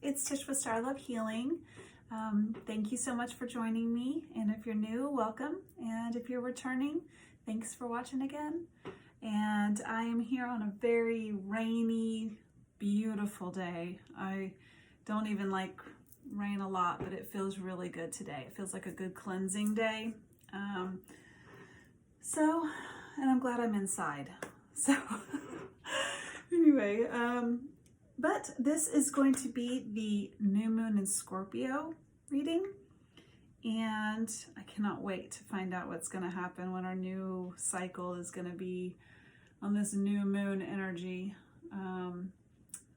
it's Tish with Star Love Healing. Thank you so much for joining me, and if you're new, welcome, and if you're returning, thanks for watching again. And I am here on a very rainy, beautiful day. I don't even like rain a lot, but it feels really good today. It feels like a good cleansing day. And I'm glad I'm inside. So anyway, but this is going to be the new moon in Scorpio reading, and I cannot wait to find out what's going to happen when our new cycle is going to be on this new moon energy.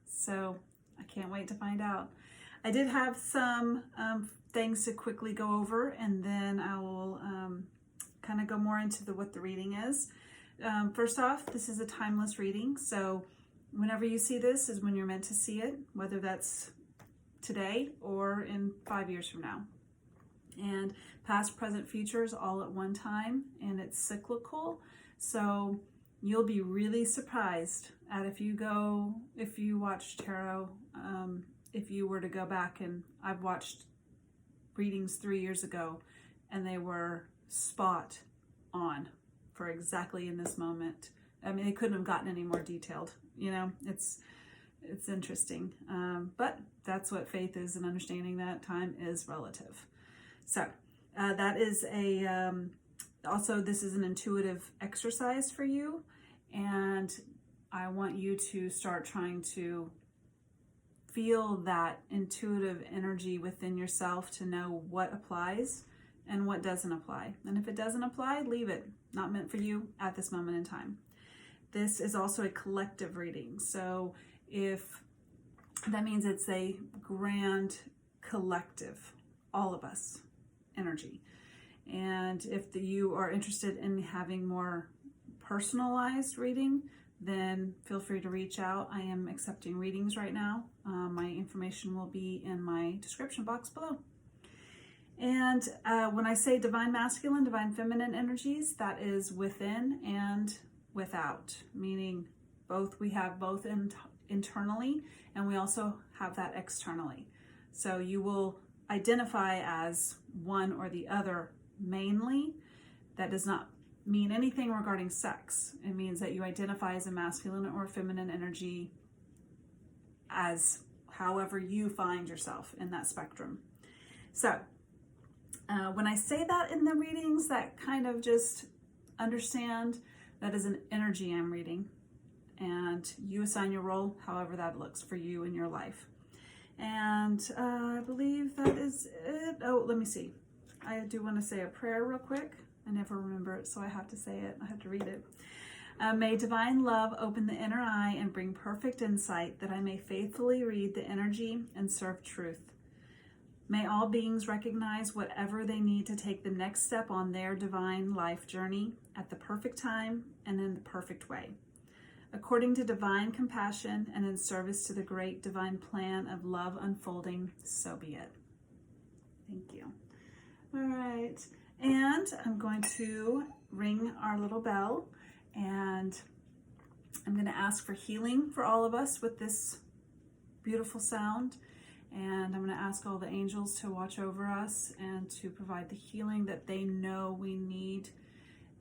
So I can't wait to find out. I did have some things to quickly go over, and then I will kind of go more into what the reading is. First off, this is a timeless reading, so whenever you see this is when you're meant to see it, whether that's today or in 5 years from now. And past, present, futures all at one time, and it's cyclical, so you'll be really surprised at if you watch tarot, if you were to go back, and I've watched readings 3 years ago and they were spot on for exactly in this moment. I mean, they couldn't have gotten any more detailed, you know. It's interesting, but that's what faith is, and understanding that time is relative. So that is also this is an intuitive exercise for you, and I want you to start trying to feel that intuitive energy within yourself to know what applies and what doesn't apply. And if it doesn't apply, leave it. Not meant for you at this moment in time. This is also a collective reading. So if that means it's a grand collective, all of us, energy. And if you are interested in having more personalized reading, then feel free to reach out. I am accepting readings right now. My information will be in my description box below. And when I say divine masculine, divine feminine energies, that is within and without, meaning we have both internally, and we also have that externally. So you will identify as one or the other mainly. That does not mean anything regarding sex. It means that you identify as a masculine or feminine energy as however you find yourself in that spectrum. So when I say that in the readings, that kind of just understand that is an energy I'm reading, and you assign your role however that looks for you in your life. And I believe that is it. Oh, let me see. I do want to say a prayer real quick. I never remember it, so I have to say it. I have to read it. May divine love open the inner eye and bring perfect insight, that I may faithfully read the energy and serve truth. May all beings recognize whatever they need to take the next step on their divine life journey at the perfect time and in the perfect way, according to divine compassion and in service to the great divine plan of love unfolding, so be it. Thank you. All right. And I'm going to ring our little bell, and I'm going to ask for healing for all of us with this beautiful sound. And I'm going to ask all the angels to watch over us and to provide the healing that they know we need,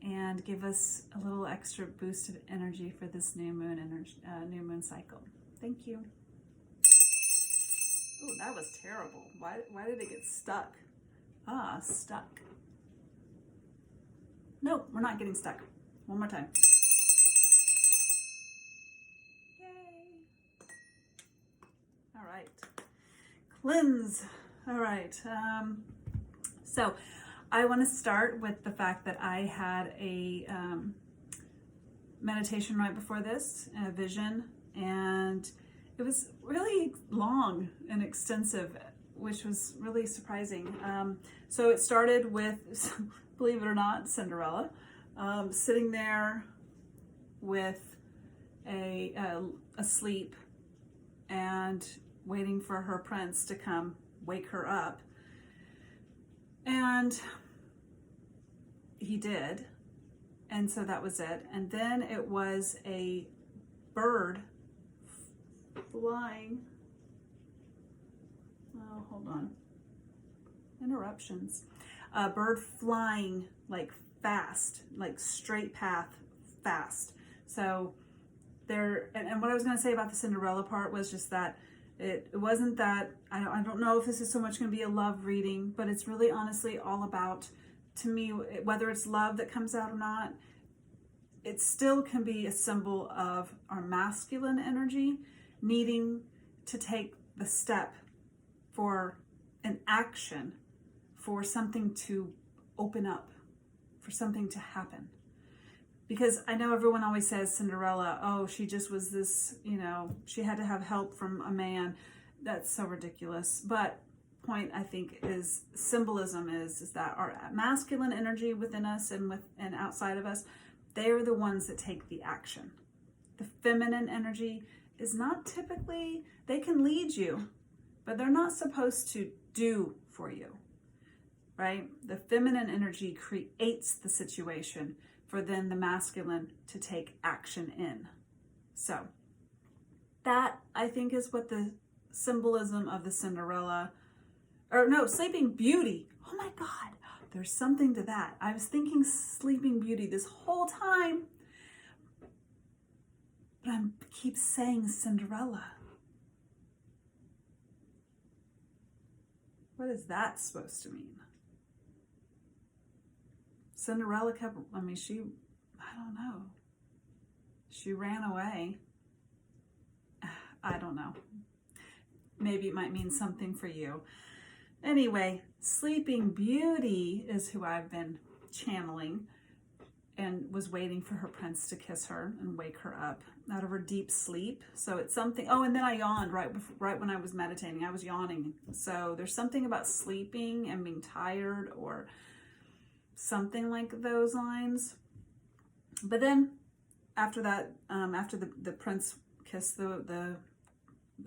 and give us a little extra boost of energy for this new moon cycle. Thank you. Oh, that was terrible. Why did it get stuck? Stuck. No, we're not getting stuck. One more time. Yay. All right. Cleanse. All right. So I want to start with the fact that I had a meditation right before this, a vision, and it was really long and extensive, which was really surprising. So it started with, believe it or not, Cinderella sitting there with asleep and waiting for her prince to come wake her up. And he did. And so that was it. And then it was a bird flying Oh, hold on. Interruptions. A bird flying like fast, like straight path, fast. So there, and what I was going to say about the Cinderella part was just that it wasn't that, I don't know if this is so much going to be a love reading, but it's really honestly all about, to me, whether it's love that comes out or not, it still can be a symbol of our masculine energy needing to take the step for an action, for something to open up, for something to happen. Because I know everyone always says Cinderella, oh, she just was this, you know, she had to have help from a man. That's so ridiculous. But point, I think, is symbolism is that our masculine energy within us and outside of us, they are the ones that take the action. The feminine energy is not typically, they can lead you, but they're not supposed to do for you, right? The feminine energy creates the situation for then the masculine to take action in. So that, I think, is what the symbolism of the Cinderella, or no, Sleeping Beauty. Oh my God, there's something to that. I was thinking Sleeping Beauty this whole time, but I keep saying Cinderella. What is that supposed to mean? Cinderella kept, I mean, I don't know. She ran away. I don't know. Maybe it might mean something for you. Anyway, Sleeping Beauty is who I've been channeling and was waiting for her prince to kiss her and wake her up out of her deep sleep. So it's something, oh, and then I yawned right when I was meditating. I was yawning. So there's something about sleeping and being tired or something like those lines. But then after that, after the prince kissed the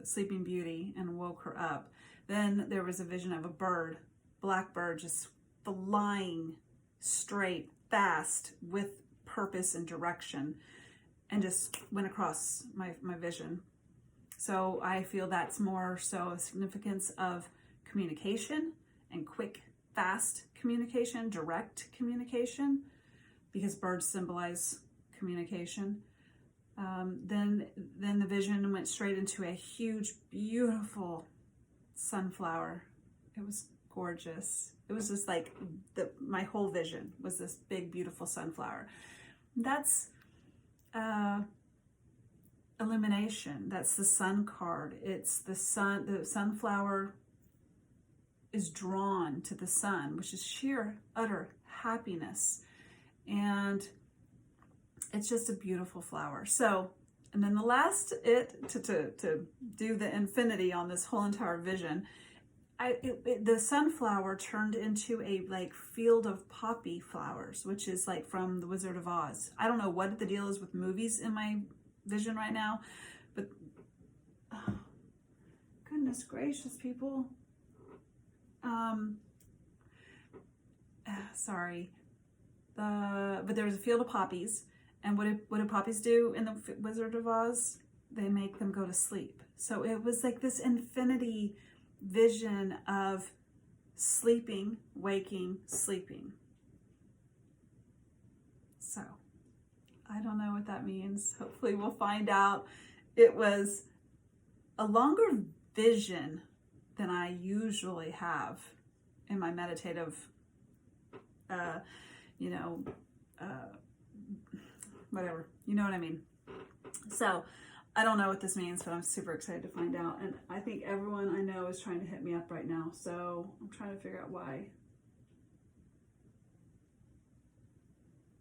Sleeping Beauty and woke her up, then there was a vision of a bird, black bird, just flying straight, fast, with purpose and direction, and just went across my vision. So I feel that's more so a significance of communication and quick, fast communication, direct communication, because birds symbolize communication. Then the vision went straight into a huge, beautiful sunflower. It was gorgeous. It was just like my whole vision was this big, beautiful sunflower. That's illumination. That's the sun card. It's the sun. The sunflower is drawn to the sun, which is sheer, utter happiness. And it's just a beautiful flower. So, and then the last, to do the infinity on this whole entire vision, the sunflower turned into a like field of poppy flowers, which is like from The Wizard of Oz. I don't know what the deal is with movies in my vision right now, but oh, goodness gracious, people. Sorry. But there was a field of poppies, and what did poppies do in The Wizard of Oz? They make them go to sleep. So it was like this infinity vision of sleeping, waking, sleeping. So I don't know what that means. Hopefully we'll find out. It was a longer vision than I usually have in my meditative, whatever, you know what I mean? So I don't know what this means, but I'm super excited to find out. And I think everyone I know is trying to hit me up right now. So I'm trying to figure out why.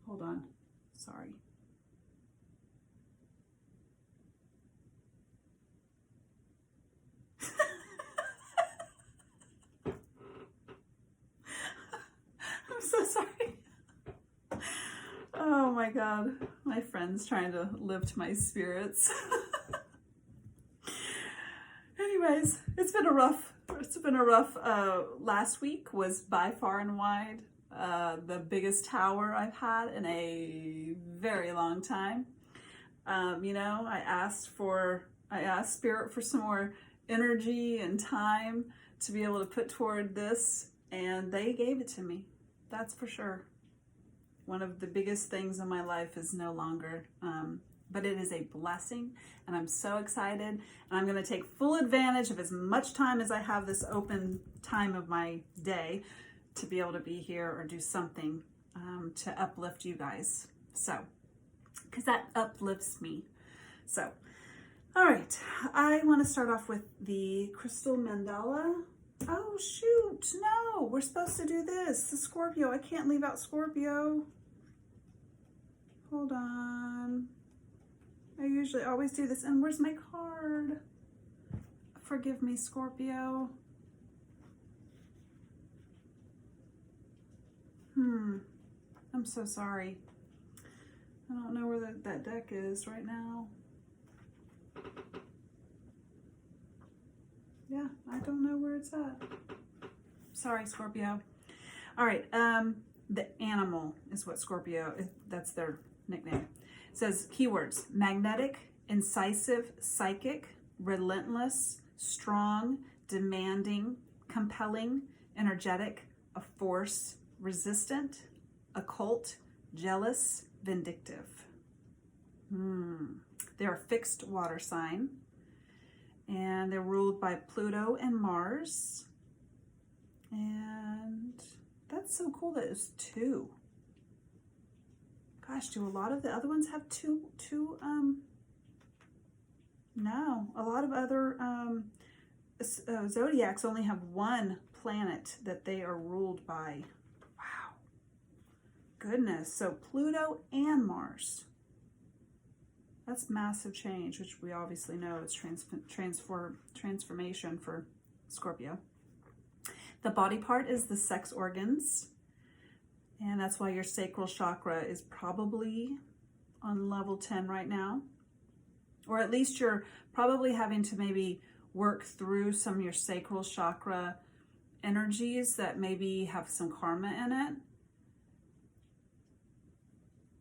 Hold on. Sorry. I'm so sorry. Oh my God, my friend's trying to lift my spirits. Anyways, it's been a rough, last week was by far and wide the biggest tower I've had in a very long time. I asked Spirit for some more energy and time to be able to put toward this, and they gave it to me. That's for sure. One of the biggest things in my life is no longer, but it is a blessing, and I'm so excited, and I'm going to take full advantage of as much time as I have this open time of my day to be able to be here or do something to uplift you guys. So, because that uplifts me. So, all right, I want to start off with the crystal mandala. Oh shoot, no, we're supposed to do this, the Scorpio. I can't leave out Scorpio. Hold on. I usually always do this. And where's my card? Forgive me, Scorpio. I'm so sorry. I don't know where that deck is right now. Yeah, I don't know where it's at. Sorry, Scorpio. All right, the animal is what Scorpio, that's their nickname. It says keywords: magnetic, incisive, psychic, relentless, strong, demanding, compelling, energetic, a force, resistant, occult, jealous, vindictive. They're a fixed water sign, and they're ruled by Pluto and Mars. And that's so cool that it's 2. Gosh, do a lot of the other ones have two? No, a lot of other zodiacs only have 1 planet that they are ruled by. Wow, goodness. So Pluto and Mars. That's massive change, which we obviously know is transformation for Scorpio. The body part is the sex organs, and that's why your sacral chakra is probably on level 10 right now. Or at least you're probably having to maybe work through some of your sacral chakra energies that maybe have some karma in it.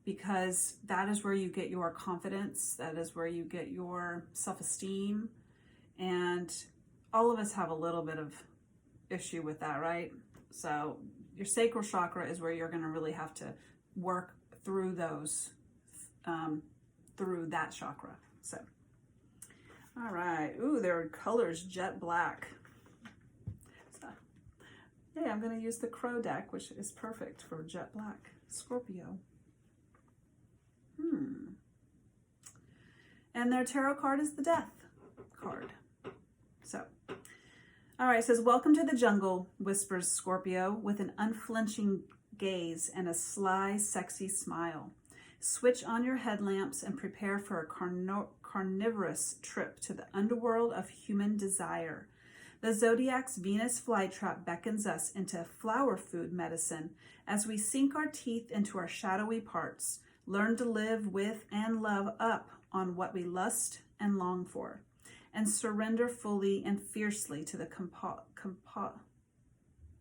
Because that is where you get your confidence, that is where you get your self-esteem, and all of us have a little bit of issue with that, right? So your sacral chakra is where you're going to really have to work through those, through that chakra. So, all right. Ooh, their colors jet black. So, yeah, I'm going to use the Crow deck, which is perfect for jet black Scorpio. And their tarot card is the Death card. So, all right, it says, welcome to the jungle, whispers Scorpio with an unflinching gaze and a sly, sexy smile. Switch on your headlamps and prepare for a carnivorous trip to the underworld of human desire. The zodiac's Venus flytrap beckons us into flower food medicine as we sink our teeth into our shadowy parts, learn to live with and love up on what we lust and long for, and surrender fully and fiercely to the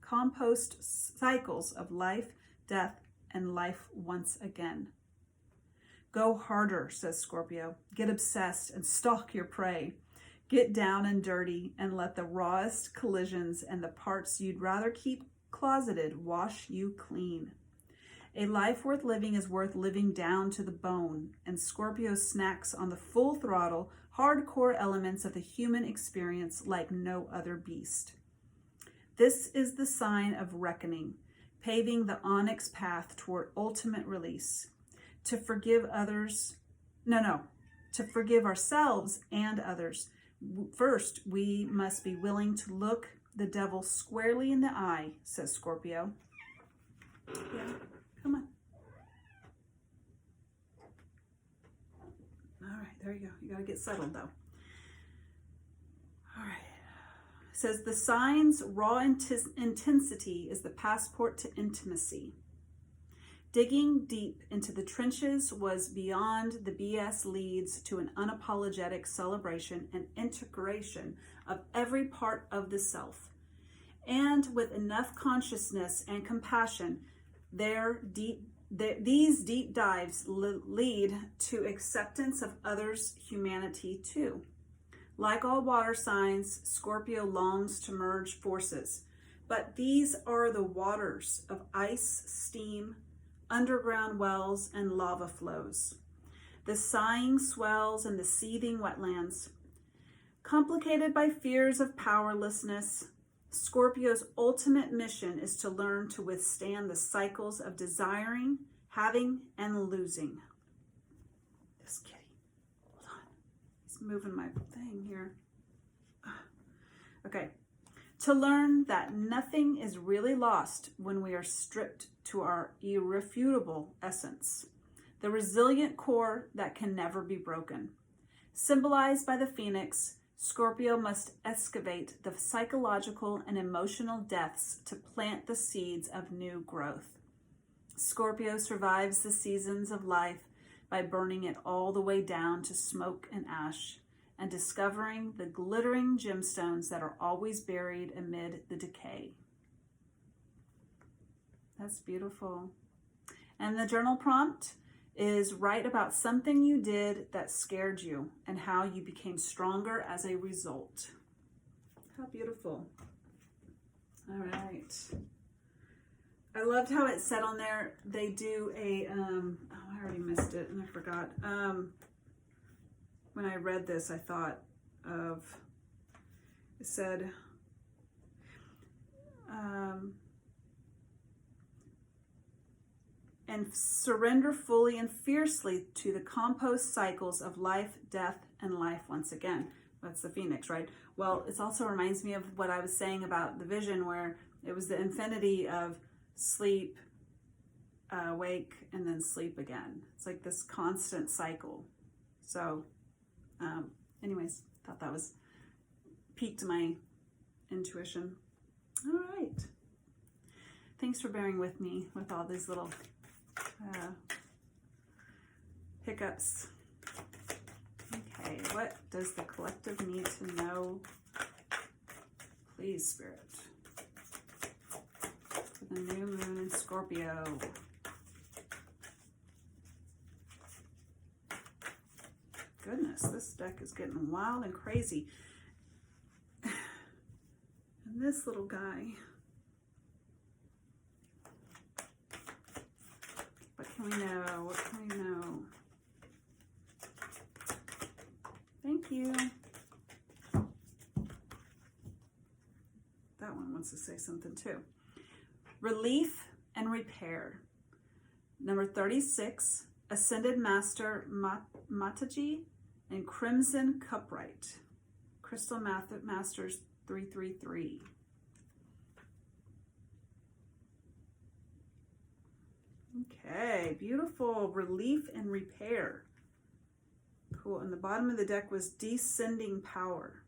compost cycles of life, death, and life once again. Go harder, says Scorpio. Get obsessed and stalk your prey. Get down and dirty and let the rawest collisions and the parts you'd rather keep closeted wash you clean. A life worth living is worth living down to the bone, and Scorpio snacks on the full throttle, hardcore elements of the human experience like no other beast. This is the sign of reckoning, paving the onyx path toward ultimate release. To forgive ourselves and others. First, we must be willing to look the devil squarely in the eye, says Scorpio. Yeah. Come on. All right, there you go. You got to get settled, though. All right. It says, the sign's raw intensity is the passport to intimacy. Digging deep into the trenches was beyond the BS leads to an unapologetic celebration and integration of every part of the self. And with enough consciousness and compassion, these deep dives lead to acceptance of others' humanity too. Like all water signs, Scorpio longs to merge forces, but these are the waters of ice, steam, underground wells, and lava flows. The sighing swells and the seething wetlands. Complicated by fears of powerlessness, Scorpio's ultimate mission is to learn to withstand the cycles of desiring, having, and losing. This kitty, hold on. He's moving my thing here. Okay. To learn that nothing is really lost when we are stripped to our irrefutable essence, the resilient core that can never be broken. Symbolized by the phoenix, Scorpio must excavate the psychological and emotional depths to plant the seeds of new growth. Scorpio survives the seasons of life by burning it all the way down to smoke and ash, and discovering the glittering gemstones that are always buried amid the decay. That's beautiful. And the journal prompt is write about something you did that scared you and how you became stronger as a result. How beautiful. All right. I loved how it said on there, they do a, oh, I already missed it and I forgot. When I read this, I thought of, it said, and surrender fully and fiercely to the compost cycles of life, death, and life once again. That's the phoenix, right? Well, it also reminds me of what I was saying about the vision, where it was the infinity of sleep, wake, and then sleep again. It's like this constant cycle. So, anyways, thought that was piqued my intuition. All right. Thanks for bearing with me with all these little hiccups. Okay, what does the collective need to know? Please, Spirit. For the new moon in Scorpio. Goodness, this deck is getting wild and crazy. And this little guy. What can we know? What can we know? Thank you. That one wants to say something too. Relief and repair. Number 36, Ascended Master Mataji and Crimson Cupright. Crystal Masters 333. Okay, beautiful. Relief and repair. Cool. And the bottom of the deck was Descending Power.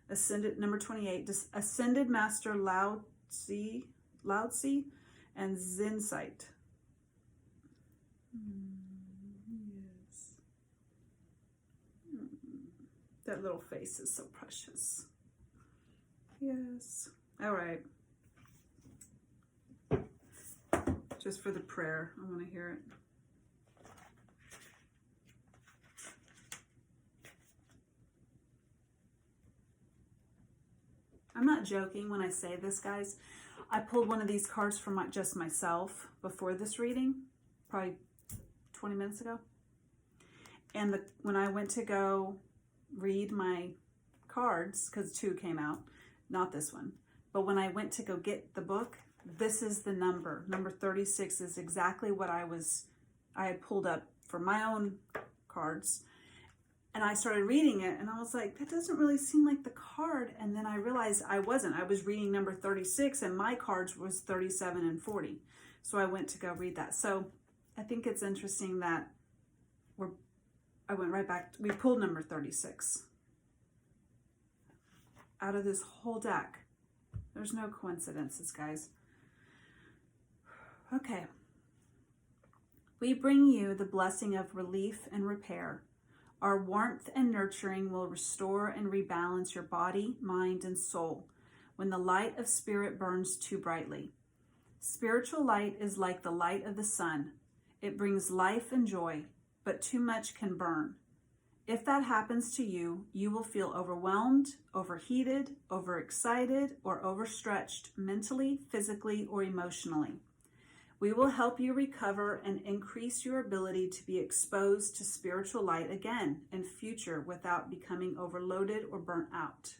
Ascended, number 28, Ascended Master Lao Tzu and Zinsight. Yes. That little face is so precious. Yes. All right. Just for the prayer, I want to hear it. I'm not joking when I say this, guys. I pulled one of these cards for just myself before this reading, probably 20 minutes ago. And when I went to go read my cards, because 2 came out, not this one, but when I went to go get the book, this is the number. Number 36 is exactly what I had pulled up for my own cards. And I started reading it and I was like, that doesn't really seem like the card. And then I realized I wasn't. I was reading number 36 and my cards was 37 and 40. So I went to go read that. So I think it's interesting that I went right back. We pulled number 36 out of this whole deck. There's no coincidences, guys. Okay. We bring you the blessing of relief and repair. Our warmth and nurturing will restore and rebalance your body, mind, and soul when the light of spirit burns too brightly. Spiritual light is like the light of the sun. It brings life and joy, but too much can burn. If that happens to you, you will feel overwhelmed, overheated, overexcited, or overstretched mentally, physically, or emotionally. We will help you recover and increase your ability to be exposed to spiritual light again in future without becoming overloaded or burnt out.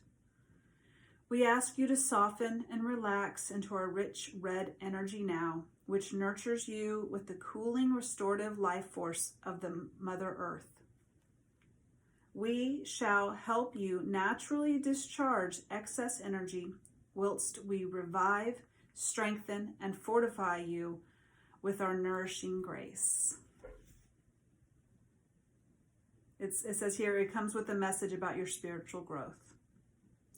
We ask you to soften and relax into our rich red energy now, which nurtures you with the cooling, restorative life force of the Mother Earth. We shall help you naturally discharge excess energy whilst we revive, strengthen, and fortify you with our nourishing grace. It says here, it comes with a message about your spiritual growth.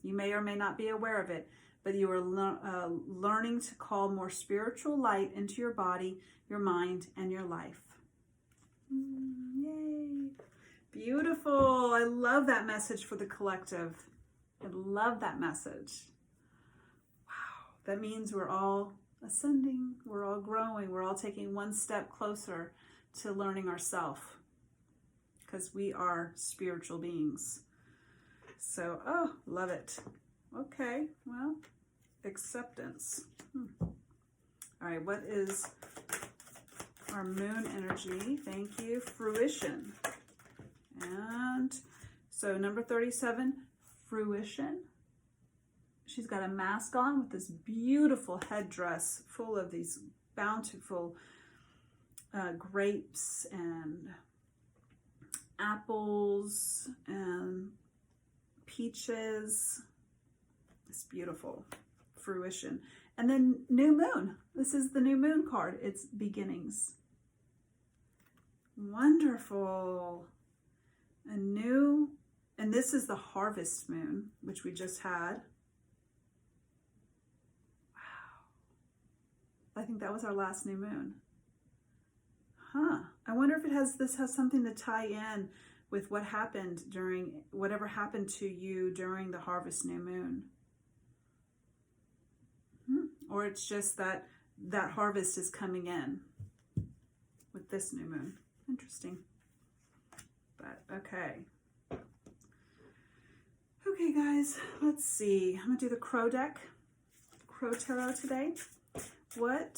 You may or may not be aware of it, but you are learning to call more spiritual light into your body, your mind, and your life. Yay! Beautiful. I love that message for the collective. I love that message. Wow. That means we're all ascending, we're all growing, we're all taking one step closer to learning ourselves, because we are spiritual beings. So, oh, love it. Okay, well, acceptance. All right, what is our moon energy? Thank you. Fruition. And so number 37, fruition. She's got a mask on with this beautiful headdress full of these bountiful grapes and apples and peaches. It's beautiful. Fruition. And then new moon. This is the new moon card. It's beginnings. Wonderful. A new, and this is the harvest moon, which we just had. Wow. I think that was our last new moon. Huh. I wonder if this has something to tie in with what happened during, whatever happened to you during the harvest new moon. Or it's just that harvest is coming in with this new moon. Interesting. But okay. Okay, guys, let's see. I'm gonna do the Crow deck, Crow Tarot today. Where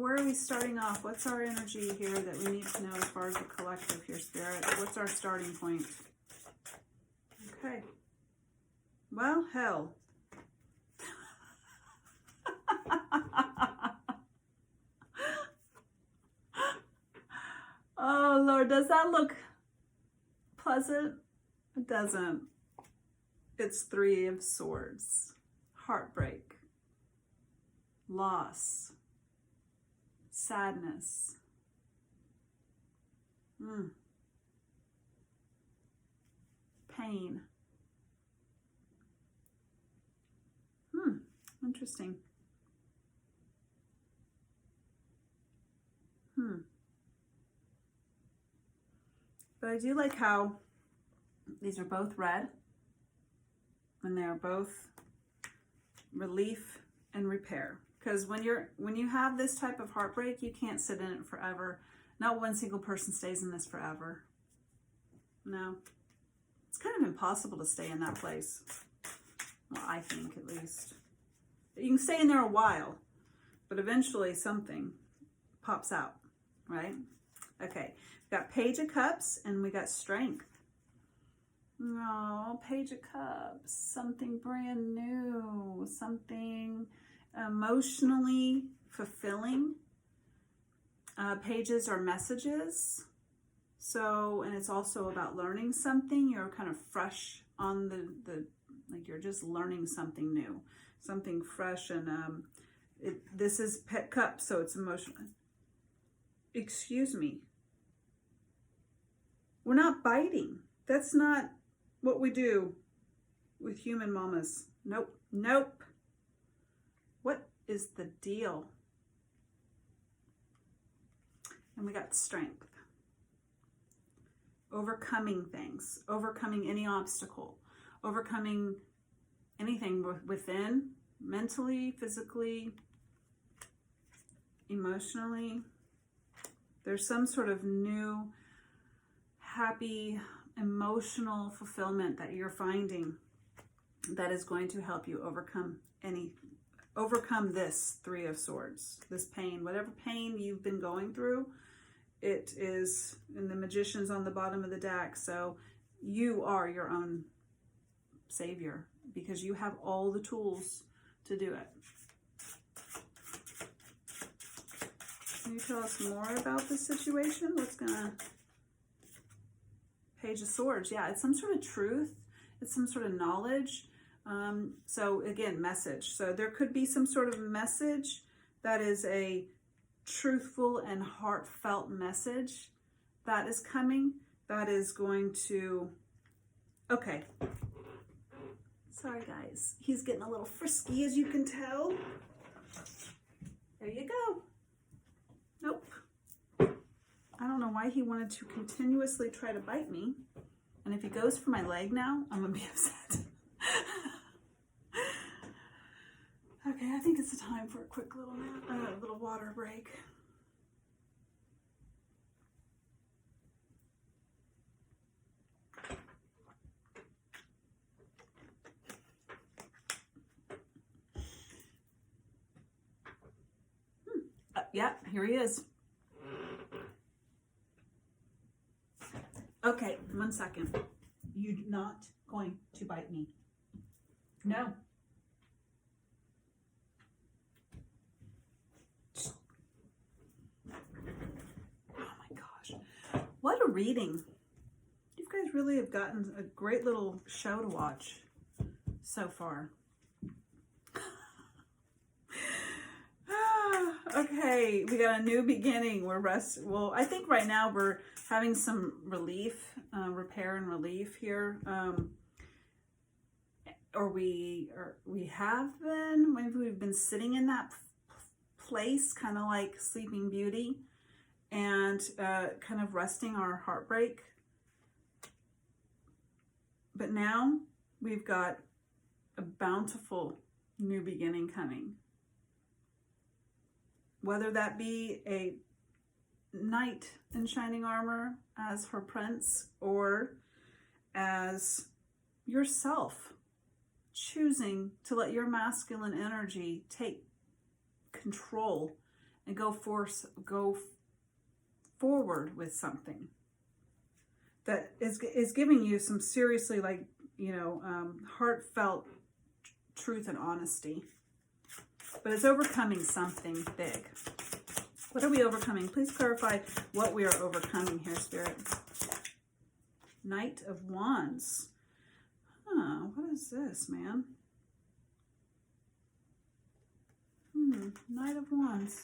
are we starting off? What's our energy here that we need to know as far as the collective here, Spirit? What's our starting point? Okay. Well, hell. Oh, Lord, does that look pleasant? It doesn't. It's 3 of Swords. Heartbreak. Loss. Sadness. Pain. Interesting. But I do like how these are both red, and they're both relief and repair. Because when you have this type of heartbreak, you can't sit in it forever. Not one single person stays in this forever. No. It's kind of impossible to stay in that place. Well, I think, at least. You can stay in there a while, but eventually something pops out, right? Okay, we got Page of Cups and we got Strength. Oh, Page of Cups, something brand new, something emotionally fulfilling. Pages are messages. So, and it's also about learning something. You're kind of fresh on the like you're just learning something new, something fresh. And this is Pet Cup, so it's emotional. Excuse me. We're not biting. That's not what we do with human mamas. Nope. Nope. What is the deal? And we got Strength. Overcoming things, overcoming any obstacle, overcoming anything within, mentally, physically, emotionally. There's some sort of new, happy emotional fulfillment that you're finding that is going to help you overcome this Three of Swords, this pain, whatever pain you've been going through. It is, and the Magician's on the bottom of the deck, so you are your own savior because you have all the tools to do it. Can you tell us more about this situation? What's gonna... Page of Swords. Yeah, it's some sort of truth. It's some sort of knowledge. So again, message. So there could be some sort of message that is a truthful and heartfelt message that is coming. That is going to... Okay. Sorry, guys. He's getting a little frisky, as you can tell. There you go. Nope. I don't know why he wanted to continuously try to bite me. And if he goes for my leg now, I'm going to be upset. Okay, I think it's time for a quick little nap, a little water break. Yeah, here he is. Okay, 1 second. You're not going to bite me. No. Oh my gosh. What a reading. You guys really have gotten a great little show to watch so far. Okay, we got a new beginning. We're well, I think right now we're having some relief, repair and relief here. Or we have been, maybe we've been sitting in that place, kind of like Sleeping Beauty, and kind of resting our heartbreak. But now we've got a bountiful new beginning coming. Whether that be a knight in shining armor as her prince, or as yourself choosing to let your masculine energy take control and go forward with something that is giving you some seriously, like, heartfelt truth and honesty. But it's overcoming something big. What are we overcoming? Please clarify what we are overcoming here, Spirit. Knight of Wands. Huh, what is this, man? Knight of Wands.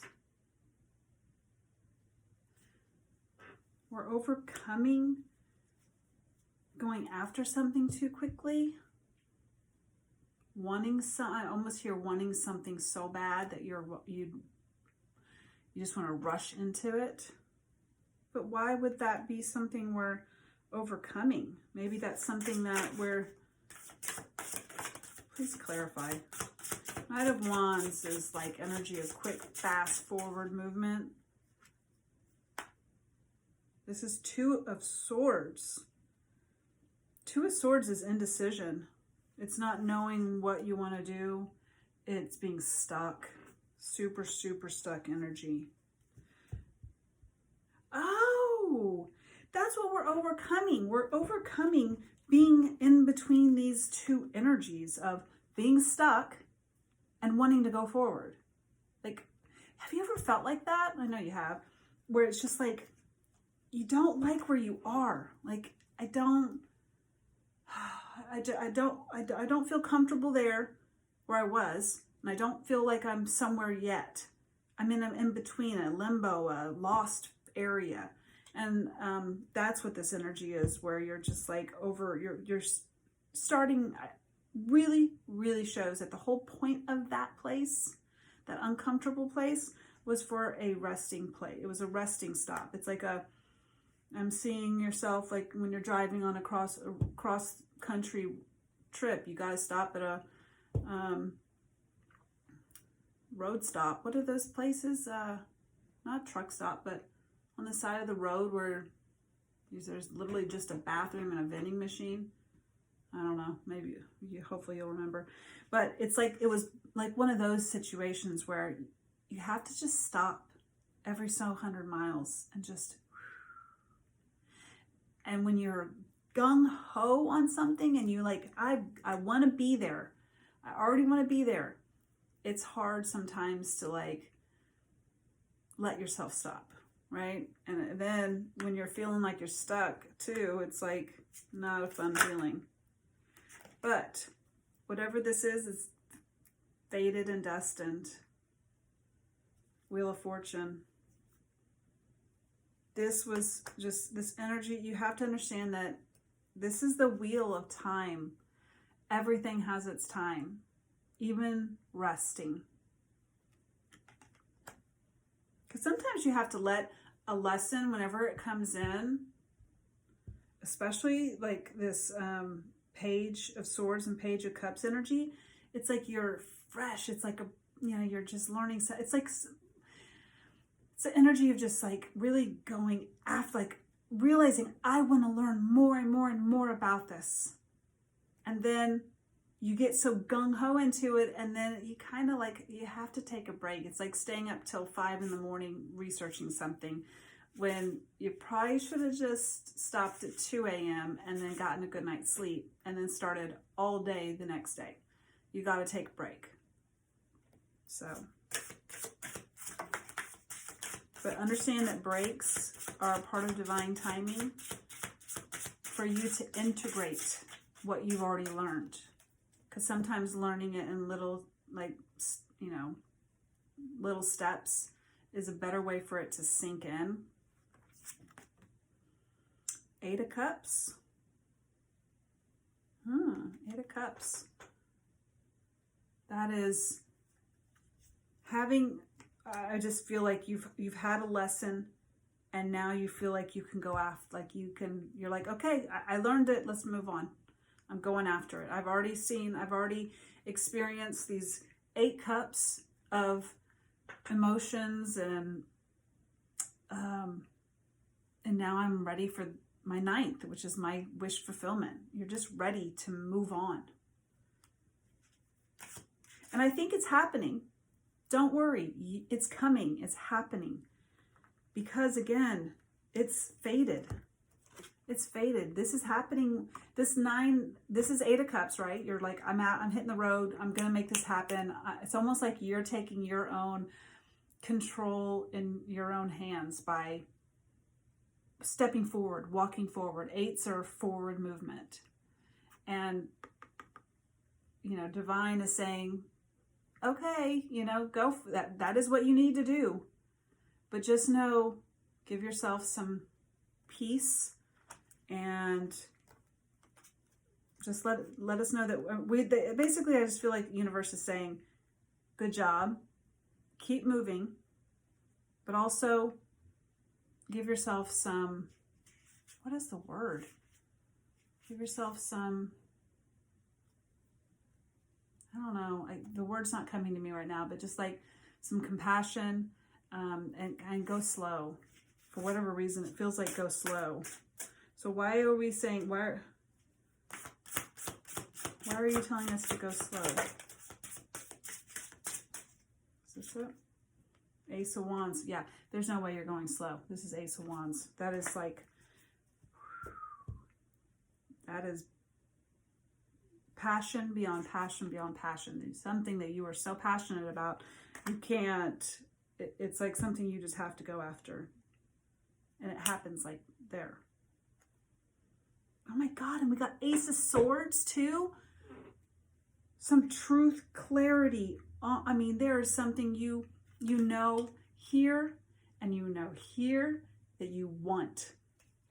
We're overcoming going after something too quickly. I almost hear wanting something so bad that you just want to rush into it. But why would that be something we're overcoming? Maybe that's something that please clarify. Knight of Wands is like energy of quick, fast, forward movement. This is Two of Swords. Two of Swords is indecision. It's not knowing what you want to do. It's being stuck. Super, super stuck energy. Oh, that's what we're overcoming. We're overcoming being in between these two energies of being stuck and wanting to go forward. Like, have you ever felt like that? I know you have. Where it's just like, you don't like where you are. Like, I don't feel comfortable there where I was, and I don't feel like I'm somewhere yet. I'm in between, a limbo, a lost area. And that's what this energy is, where you're just like you're starting, really, really shows that the whole point of that place, that uncomfortable place, was for a resting place. It was a resting stop. It's like I'm seeing yourself like when you're driving on a cross country trip, you guys stop at a road stop. What are those places? Not truck stop, but on the side of the road where There's literally just a bathroom and a vending machine. I don't know, maybe hopefully you'll remember. But it's like, it was like one of those situations where you have to just stop every so 100 miles and just, and when you're gung-ho on something and you like, I want to be there, I already want to be there, it's hard sometimes to like let yourself stop, right? And then when you're feeling like you're stuck too, it's like not a fun feeling. But whatever this is fated and destined. Wheel of Fortune. This was just this energy. You have to understand that this is the wheel of time. Everything has its time, even resting. Because sometimes you have to let a lesson, whenever it comes in, especially like this Page of Swords and Page of Cups energy, it's like you're fresh. It's like you're just learning. It's like, it's the energy of just like really going after, like realizing I want to learn more and more and more about this. And then you get so gung-ho into it, and then you kind of like, you have to take a break. It's like staying up till 5 in the morning researching something when you probably should have just stopped at 2 a.m. and then gotten a good night's sleep and then started all day the next day. You got to take a break. So, but understand that breaks are a part of divine timing for you to integrate what you've already learned. Because sometimes learning it in little, like, little steps is a better way for it to sink in. 8 of Cups. 8 of Cups. That is having, I just feel like you've had a lesson, and now you feel like you can go after, like you're like, okay, I learned it, let's move on. I'm going after it. I've already experienced these 8 cups of emotions, and now I'm ready for my 9th, which is my wish fulfillment. You're just ready to move on. And I think it's happening. Don't worry. It's coming. It's happening. Because again, it's fated. It's fated. This is happening. This 9, this is 8 of Cups, right? You're like, I'm hitting the road. I'm going to make this happen. It's almost like you're taking your own control in your own hands by stepping forward, walking forward. 8s are forward movement. And, divine is saying, okay, go for that. That is what you need to do. But just know, give yourself some peace, and just let us know that basically, I just feel like the universe is saying, good job, keep moving, but also give yourself some, what is the word? Give yourself some, I don't know, the word's not coming to me right now, but just like some compassion, and go slow. For whatever reason, it feels like go slow. So why are we saying, why are you telling us to go slow? Is this it? Ace of Wands. Yeah, there's no way you're going slow. This is Ace of Wands. That is like, that is passion beyond passion beyond passion. It's something that you are so passionate about, you can't, it's like something you just have to go after. And it happens like there. Oh my God, and we got Ace of Swords too. Some truth, clarity. I mean, there is something you know here, and here that you want.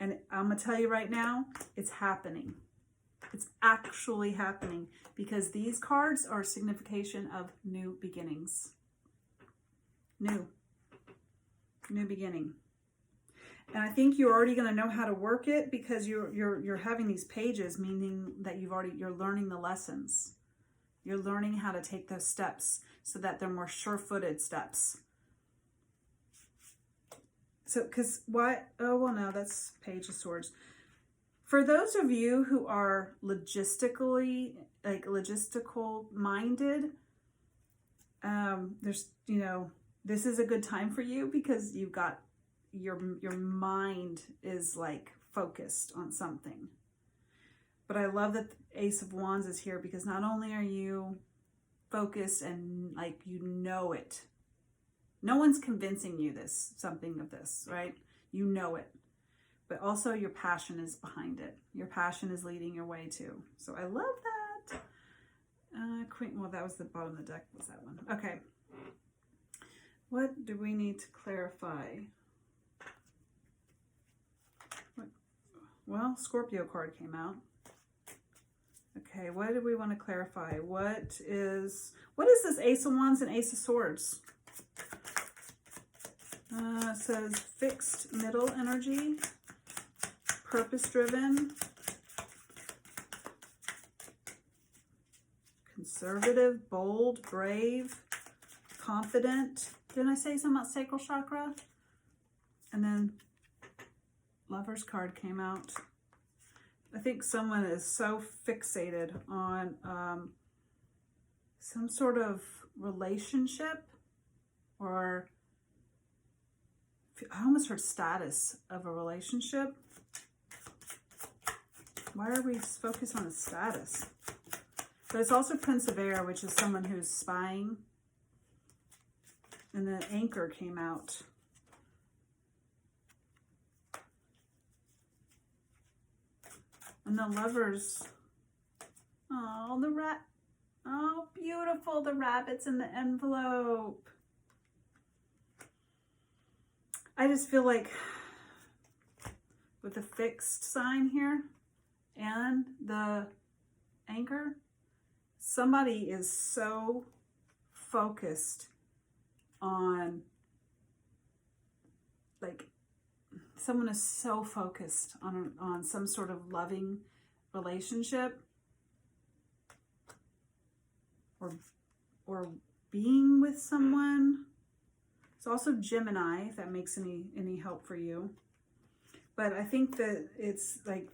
And I'm going to tell you right now, it's happening. It's actually happening, because these cards are a signification of new beginnings. New beginning. And I think you're already going to know how to work it, because you're having these pages, meaning that you're learning the lessons. You're learning how to take those steps so that they're more sure-footed steps. So, because why? Oh, well, no, that's Page of Swords. For those of you who are logistical minded, there's, this is a good time for you because you've got your mind is like focused on something. But I love that the Ace of Wands is here because not only are you focused and like it, no one's convincing you something of this, right? You know it. But also your passion is behind it. Your passion is leading your way too. So I love that. Queen, well, that was the bottom of the deck, was that one. Okay. What do we need to clarify? Well, Scorpio card came out. Okay, what do we want to clarify? What is this Ace of Wands and Ace of Swords? It says fixed middle energy, purpose-driven, conservative, bold, brave, confident. Didn't I say something about sacral chakra? And then Lover's card came out. I think someone is so fixated on some sort of relationship, or I almost heard status of a relationship. Why are we focused on the status? But it's also Prince of Air, which is someone who's spying. And the Anchor came out. And the Lovers. Oh, the rat. Oh, beautiful. The rabbits in the envelope. I just feel like with the fixed sign here and the Anchor, somebody is so focused on, like, someone is so focused on some sort of loving relationship or being with someone. It's also Gemini, if that makes any help for you. But I think that it's like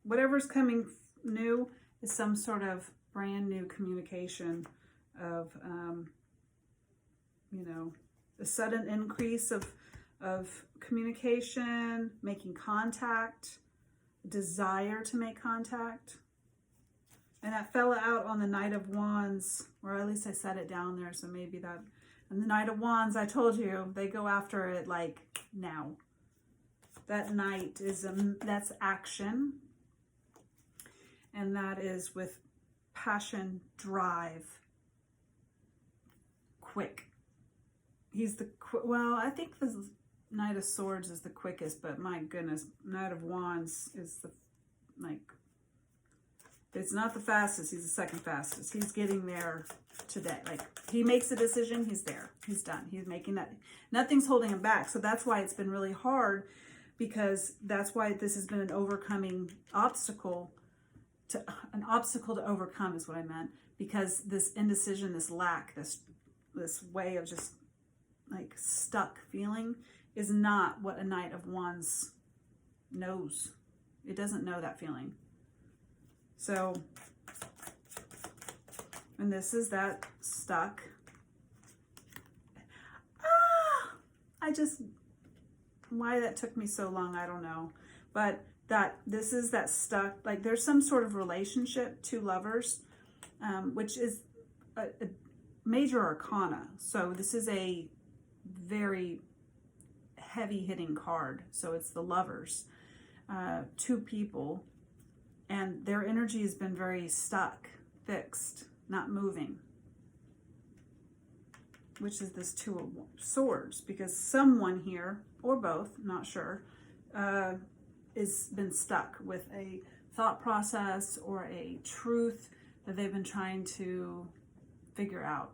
whatever's coming new is some sort of brand new communication of, a sudden increase of communication, making contact, desire to make contact. And that fell out on the Knight of Wands, or at least I set it down there, so maybe that. And the Knight of Wands, I told you, they go after it like now. That Knight is, that's action. And that is with passion, drive, quick. He's the, well, I think the Knight of Swords is the quickest, but my goodness, Knight of Wands is the, like, it's not the fastest, he's the second fastest. He's getting there today. Like, he makes a decision, he's there. He's done. He's making that. Nothing's holding him back. So that's why it's been really hard, because that's why this has been an overcoming obstacle. An obstacle to overcome is what I meant. Because this indecision, this lack, this way of just like stuck feeling is not what a Knight of Wands knows. It doesn't know that feeling. So, and this is that stuck. Why that took me so long, I don't know. But this is that stuck, like there's some sort of relationship, two lovers, which is a major arcana. So this is a very heavy hitting card. So it's the Lovers, two people, and their energy has been very stuck, fixed, not moving, which is this Two of Swords, because someone here, or both, not sure, is been stuck with a thought process or a truth that they've been trying to figure out.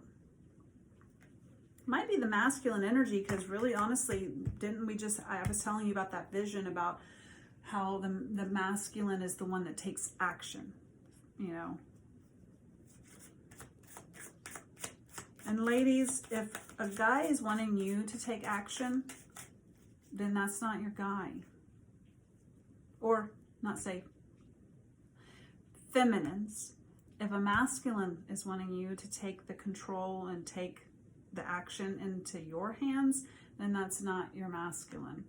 Might be the masculine energy, because really, honestly, I was telling you about that vision about how the masculine is the one that takes action, And ladies, if a guy is wanting you to take action, then that's not your guy. Or, not safe. Feminines. If a masculine is wanting you to take the control and take the action into your hands, then that's not your masculine.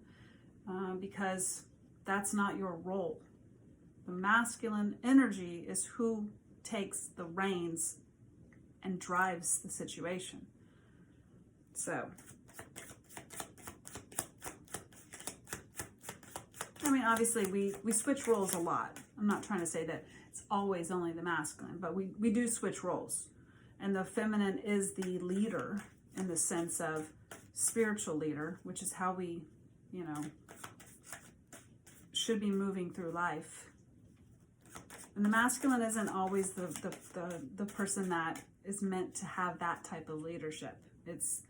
Because that's not your role. The masculine energy is who takes the reins and drives the situation. So, I mean, obviously we switch roles a lot. I'm not trying to say that it's always only the masculine, but we do switch roles. And the feminine is the leader in the sense of spiritual leader, which is how we, you know, should be moving through life. And the masculine isn't always the person that is meant to have that type of leadership. It's,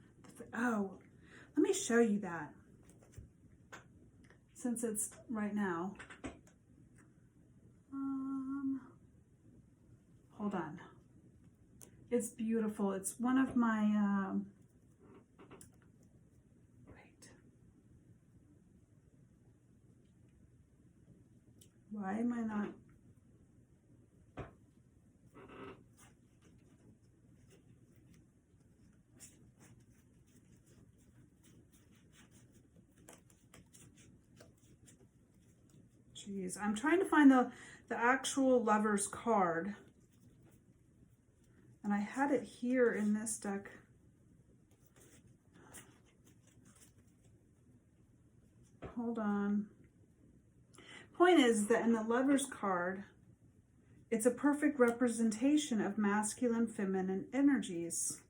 oh, let me show you that. Since it's right now. Hold on. It's beautiful. It's one of my, wait. Why am I not? Jeez, I'm trying to find the actual Lover's card. And I had it here in this deck. Hold on. Point is that in the Lover's card, it's a perfect representation of masculine, feminine energies.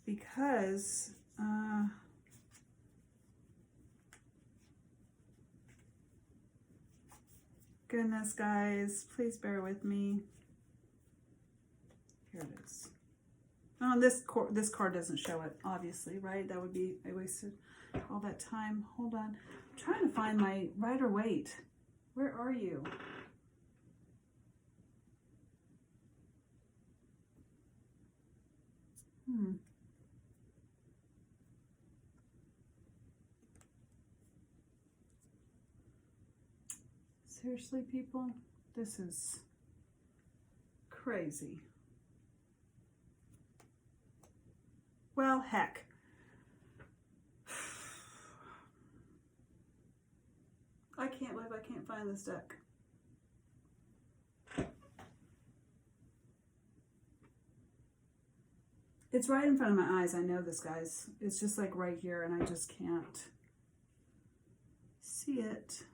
Because, goodness, guys, please bear with me. Here it is. Oh, this card doesn't show it, obviously, right? That would be, I wasted all that time. Hold on. I'm trying to find my Rider-Waite. Where are you? Seriously, people? This is crazy. Well, heck. I can't believe I can't find this deck. It's right in front of my eyes. I know this, guys. It's just like right here, and I just can't see it.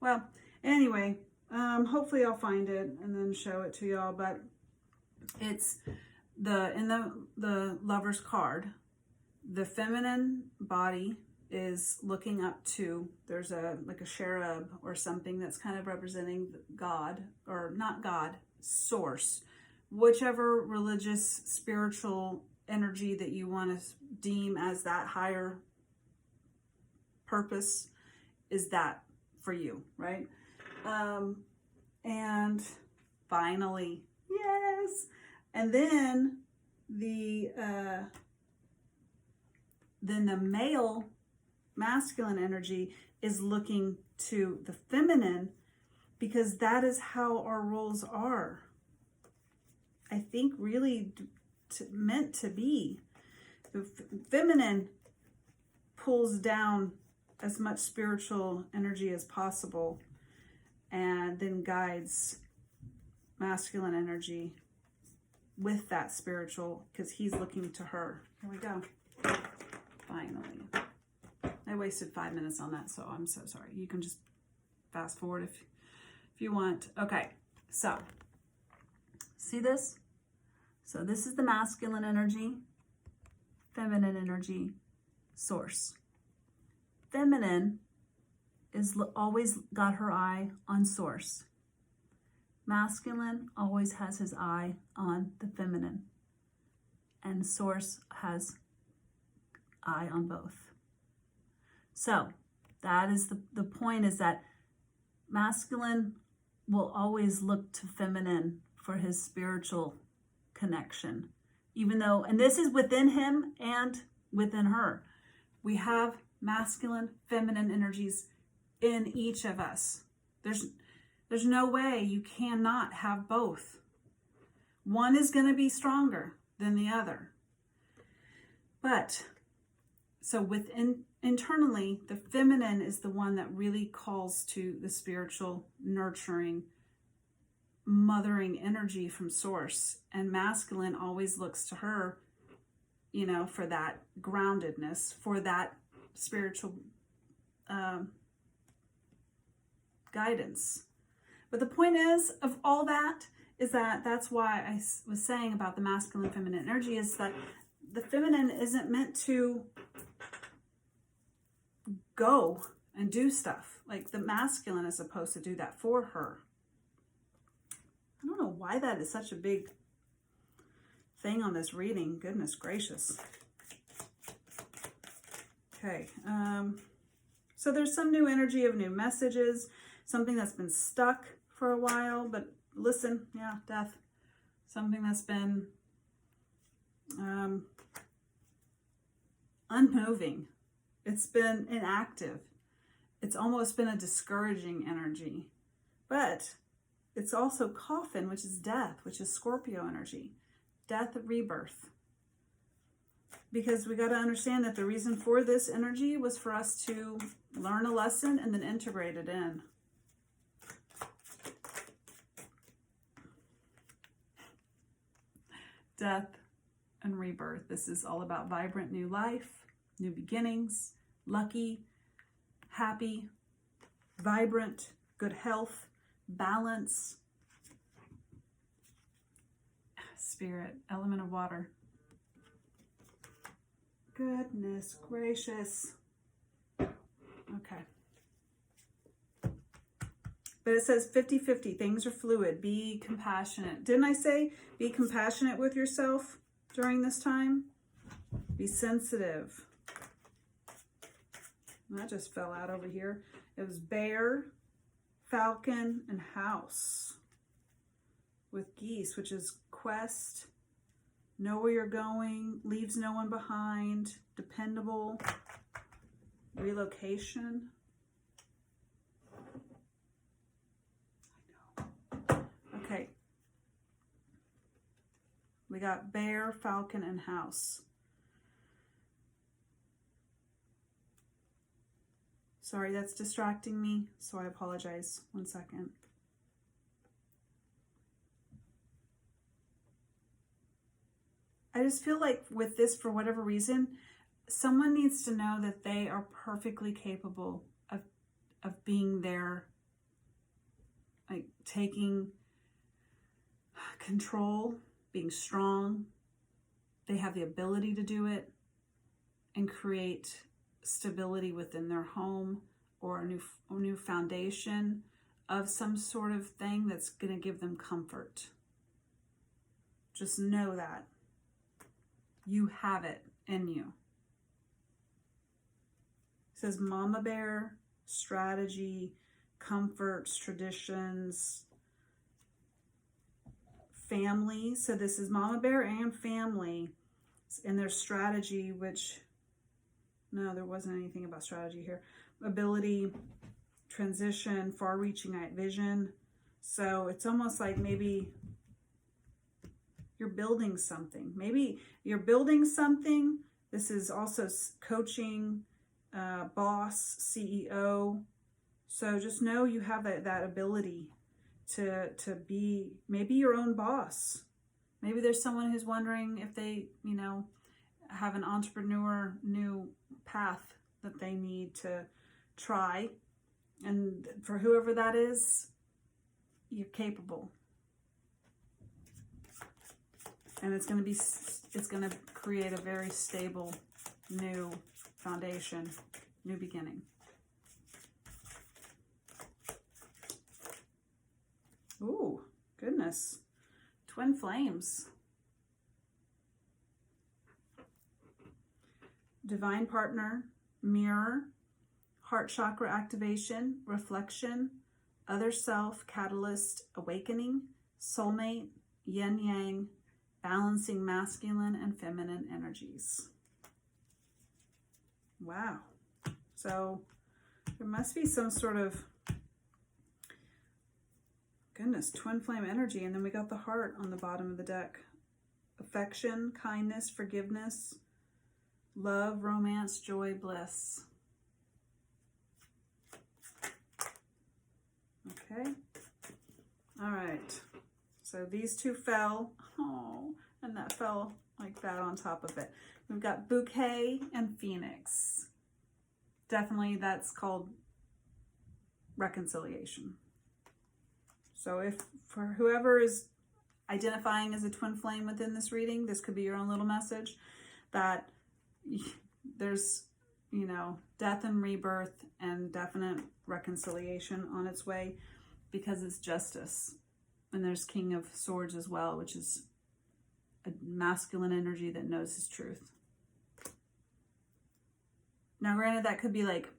Well, anyway, hopefully I'll find it and then show it to y'all, but it's in the Lover's card, the feminine body is looking up to, there's like a cherub or something that's kind of representing God, or not God, source, whichever religious, spiritual energy that you want to deem as that higher purpose is that for you, right? And finally, yes. And then the male masculine energy is looking to the feminine, because that is how our roles are. I think really meant to be. The feminine pulls down as much spiritual energy as possible and then guides masculine energy with that spiritual, because he's looking to her. Here we go. Finally. I wasted 5 minutes on that, so I'm so sorry. You can just fast forward if you want. Okay, so see this? So this is the masculine energy, feminine energy, source. Feminine is always got her eye on source. Masculine always has his eye on the feminine. And source has eye on both. So that is the point, is that masculine will always look to feminine for his spiritual connection. Even though, and this is within him and within her. We have masculine, feminine energies in each of us. There's no way you cannot have both. One is going to be stronger than the other. But, so internally, the feminine is the one that really calls to the spiritual, nurturing, mothering energy from source. And masculine always looks to her, you know, for that groundedness, for that spiritual guidance. But the point is, of all that, is that that's why I was saying about the masculine feminine energy, is that the feminine isn't meant to go and do stuff. Like the masculine is supposed to do that for her. I don't know why that is such a big thing on this reading. Goodness gracious. Okay. So there's some new energy of new messages, something that's been stuck for a while, but listen, yeah, death. Something that's been unmoving. It's been inactive. It's almost been a discouraging energy. But it's also coffin, which is death, which is Scorpio energy. Death, rebirth. Because we got to understand that the reason for this energy was for us to learn a lesson and then integrate it in. Death and rebirth. This is all about vibrant new life, new beginnings, lucky, happy, vibrant, good health, balance. Spirit, element of water. Goodness gracious. Okay. But it says 50-50. Things are fluid. Be compassionate. Didn't I say be compassionate with yourself during this time? Be sensitive. That just fell out over here. It was bear, falcon, and house. With geese, which is quest, know where you're going, leaves no one behind, dependable, relocation. Okay. We got bear, falcon, and house. Sorry, that's distracting me, so I apologize. 1 second. I just feel like with this, for whatever reason, someone needs to know that they are perfectly capable of being there, like taking control, being strong. They have the ability to do it and create stability within their home or a new foundation of some sort of thing that's going to give them comfort. Just know that. You have it in you. It says Mama Bear, strategy, comforts, traditions, family. So this is Mama Bear and family in their strategy, which, no, there wasn't anything about strategy here. Ability, transition, far-reaching vision. So it's almost like maybe you're building something. Maybe you're building something. This is also coaching, boss, CEO. So just know you have that ability to be maybe your own boss. Maybe there's someone who's wondering if they, you know, have an entrepreneur new path that they need to try. And for whoever that is, you're capable. And it's going to create a very stable new foundation, new beginning. Ooh, goodness. Twin flames. Divine partner, mirror, heart chakra activation, reflection, other self, catalyst, awakening, soulmate, yin yang, balancing masculine and feminine energies. Wow. So there must be some sort of, goodness, twin flame energy. And then we got the heart on the bottom of the deck. Affection, kindness, forgiveness, love, romance, joy, bliss. Okay. All right. So these two fell. Oh, and that fell like that on top of it. We've got bouquet and phoenix. Definitely that's called reconciliation. So if for whoever is identifying as a twin flame within this reading, this could be your own little message that there's, you know, death and rebirth and definite reconciliation on its way because it's justice. And there's King of Swords as well, which is a masculine energy that knows his truth. Now, granted, that could be like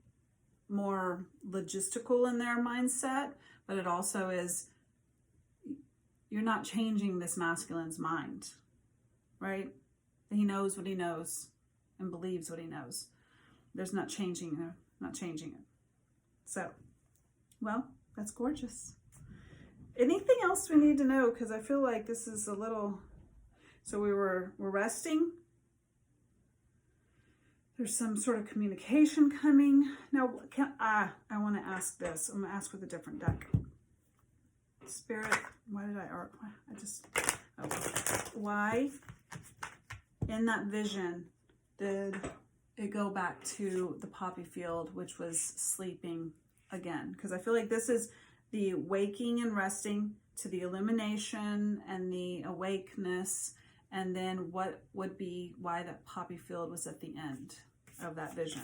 more logistical in their mindset, but it also is, you're not changing this masculine's mind, right? He knows what he knows and believes what he knows. There's not changing it. So, well, that's gorgeous. Anything else we need to know? Because I feel like this is a little, so we're resting. There's some sort of communication coming. Now, I want to ask this. I'm going to ask with a different deck. Spirit, why in that vision did it go back to the poppy field, which was sleeping again? Because I feel like this is the waking and resting to the illumination and the awakeness, and then what would be why that poppy field was at the end of that vision.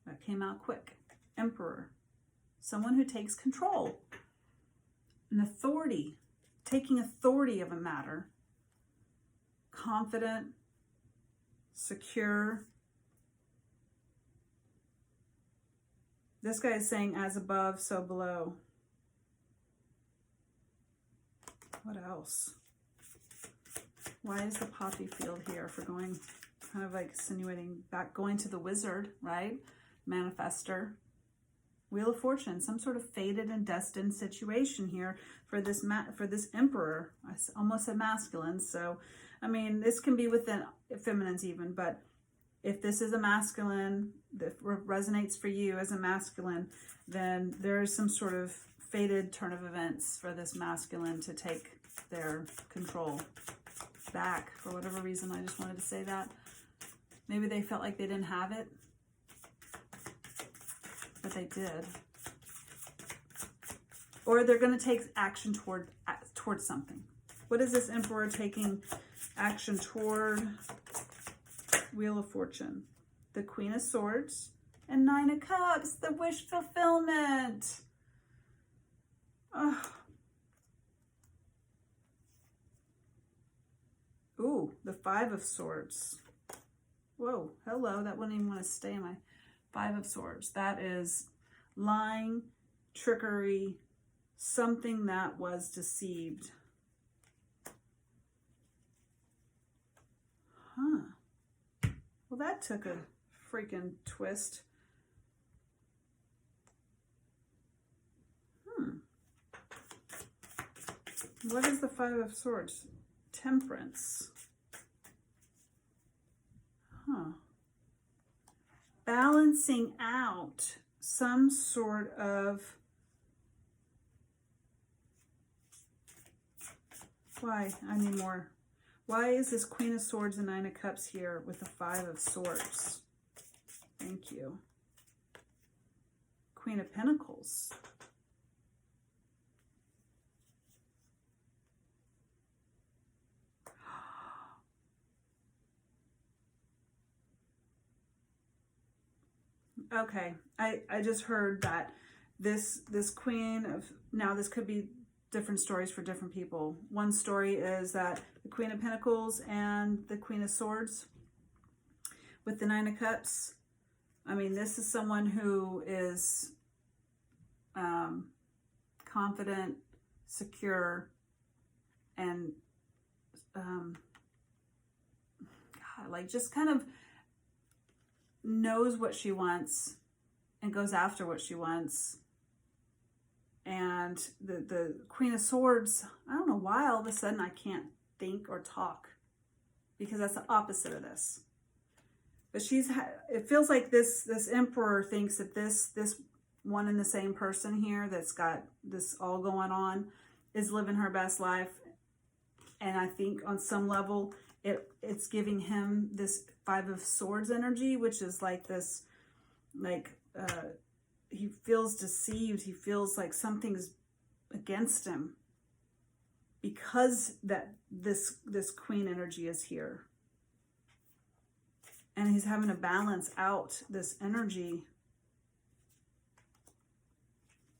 That came out quick. Emperor, someone who takes control. An authority, taking authority of a matter. Confident, secure. This guy is saying as above, so below. What else? Why is the poppy field here for going, kind of like insinuating back, going to the wizard, right? Manifester. Wheel of Fortune, some sort of fated and destined situation here for this emperor. I almost said masculine, so I mean this can be within feminines even, but if this is a masculine that resonates for you as a masculine, then there is some sort of fated turn of events for this masculine to take their control back for whatever reason. I just wanted to say that. Maybe they felt like they didn't have it, but they did. Or they're going to take action toward something. What is this emperor taking action toward? Wheel of Fortune, the Queen of Swords, and Nine of Cups, the wish fulfillment. Oh. Ooh, the Five of Swords. Whoa, hello, that wouldn't even want to stay in my Five of Swords. That is lying, trickery, something that was deceived. Huh. Well, that took a freaking twist. What is the Five of Swords? Temperance. Huh. Balancing out some sort of, why? I need more. Why is this Queen of Swords and Nine of Cups here with the Five of Swords? Thank you. Queen of Pentacles. Okay, I just heard that this Queen of, now this could be different stories for different people. One story is that the Queen of Pentacles and the Queen of Swords with the Nine of Cups. I mean, this is someone who is confident, secure, and God, like just kind of knows what she wants and goes after what she wants. And the Queen of Swords, I don't know why all of a sudden I can't think or talk, because that's the opposite of this. But it feels like this Emperor thinks that this one and the same person here that's got this all going on is living her best life. And I think on some level it's giving him this Five of Swords energy, which is like this, like he feels deceived. He feels like something's against him because that this Queen energy is here. And he's having to balance out this energy,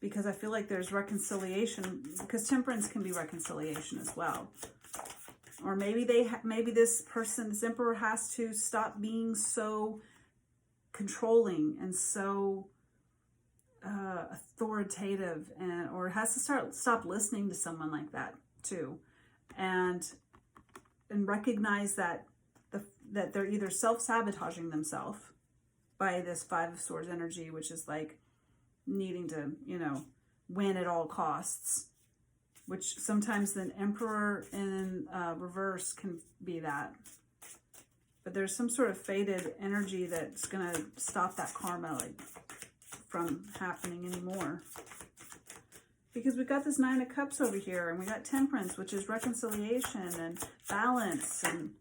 because I feel like there's reconciliation, because Temperance can be reconciliation as well. Or maybe this person, this Emperor, has to stop being so controlling and so authoritative, or has to stop listening to someone like that too, and recognize that that they're either self-sabotaging themselves by this Five of Swords energy, which is like needing to, win at all costs, which sometimes the Emperor in reverse can be that. But there's some sort of fated energy that's going to stop that karma from happening anymore. Because we got this Nine of Cups over here, and we got Temperance, which is reconciliation and balance, and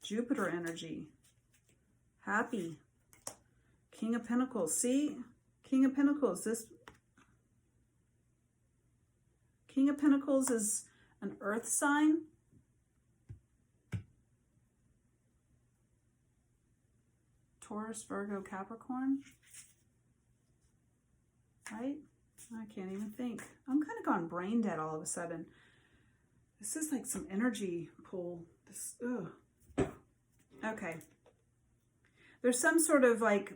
Jupiter energy. Happy. King of Pentacles. See? King of Pentacles. This King of Pentacles is an earth sign. Taurus, Virgo, Capricorn. Right? I can't even think. I'm kind of gone brain dead all of a sudden. This is like some energy pull. This, ugh. Okay. There's some sort of like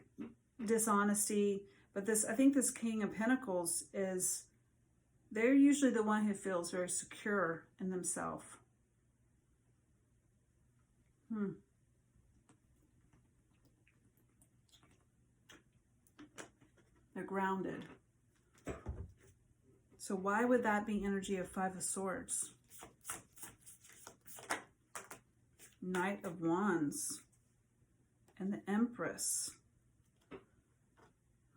dishonesty, but I think this King of Pentacles they're usually the one who feels very secure in themselves. They're grounded. So why would that be energy of Five of Swords? Knight of Wands and the Empress.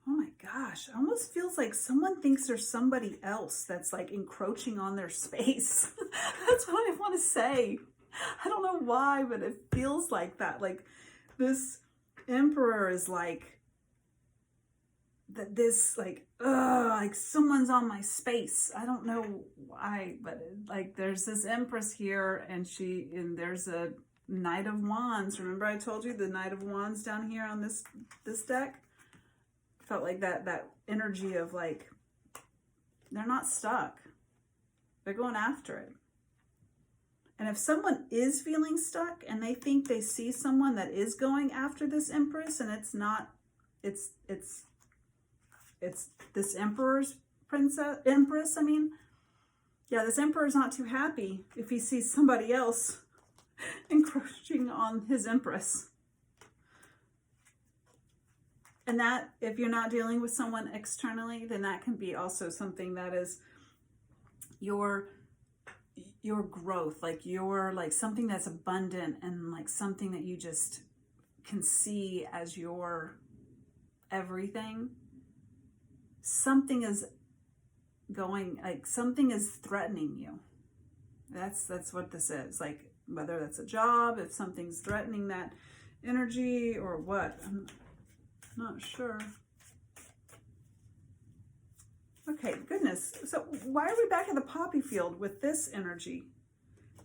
Oh my gosh, it almost feels like someone thinks there's somebody else that's like encroaching on their space. That's what I want to say. I don't know why, but it feels like that. Like this Emperor is like, like someone's on my space. I don't know why, but like there's this Empress here, and there's a Knight of Wands. Remember I told you the Knight of Wands down here on this deck? Felt like that energy of like, they're not stuck. They're going after it. And if someone is feeling stuck and they think they see someone that is going after this Empress, and it's not, it's this Empress, I mean, yeah, this Emperor's not too happy if he sees somebody else encroaching on his Empress. And that, if you're not dealing with someone externally, then that can be also something that is your growth, like something that's abundant, and like something that you just can see as your everything. Something is going, like something is threatening you. That's what this is. Like whether that's a job, if something's threatening that energy or what. I'm not sure. Okay, goodness. So why are we back in the poppy field with this energy?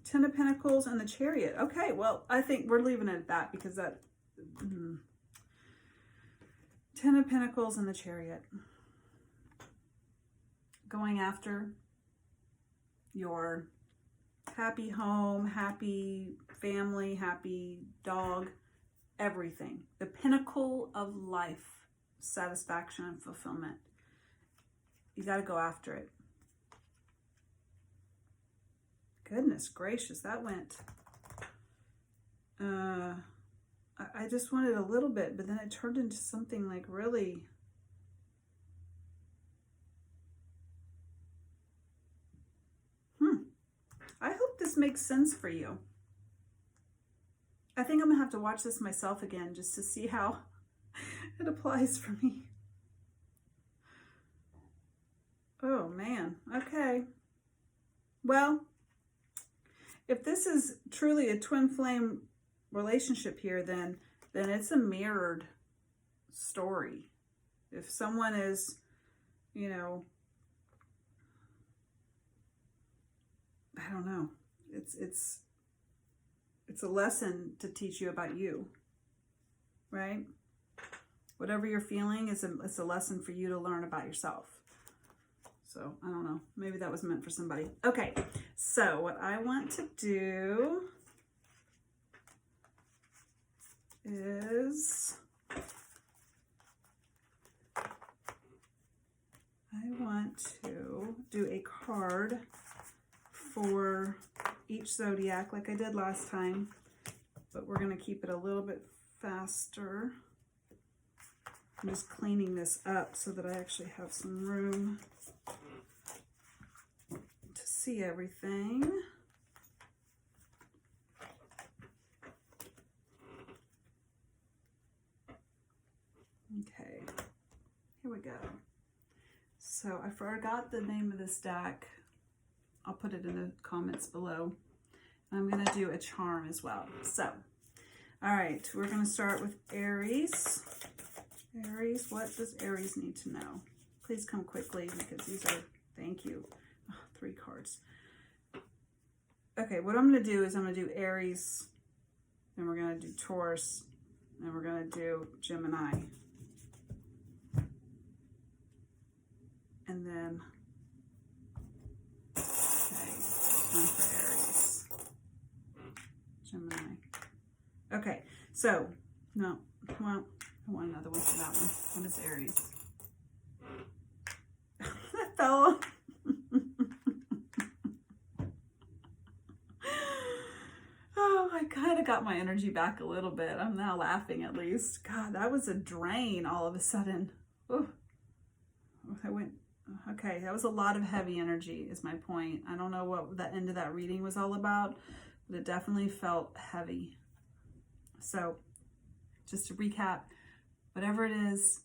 Ten of Pentacles and the Chariot. Okay, well, I think we're leaving it at that, because that... Ten of Pentacles and the Chariot. Going after your happy home, happy family, happy dog, everything. The pinnacle of life, satisfaction and fulfillment. You got to go after it. Goodness gracious, that went, I just wanted a little bit, but then it turned into something like really, I hope this makes sense for you. I think I'm gonna have to watch this myself again just to see how it applies for me. Oh man, okay. Well, if this is truly a twin flame relationship here, then it's a mirrored story. If someone is, you know, I don't know, it's a lesson to teach you about you, right? Whatever you're feeling it's a lesson for you to learn about yourself. So I don't know, maybe that was meant for somebody. Okay, so what I want to do is I want to do a card for each zodiac like I did last time, but we're going to keep it a little bit faster. I'm just cleaning this up so that I actually have some room to see everything. Okay, here we go. So I forgot the name of this deck. I'll put it in the comments below. I'm going to do a charm as well. So, all right, we're going to start with Aries. Aries, what does Aries need to know? Please come quickly because these are, thank you, 3 cards. Okay, what I'm going to do is I'm going to do Aries, then we're going to do Taurus, and we're going to do Gemini. And then, okay, one for Aries. Gemini. Okay, so, no, well, I want another one for that one. What is Aries? That fell off. Oh, I kind of got my energy back a little bit. I'm now laughing at least. God, that was a drain all of a sudden. Oh, I went, okay, that was a lot of heavy energy is my point. I don't know what the end of that reading was all about, but it definitely felt heavy. So just to recap, whatever it is,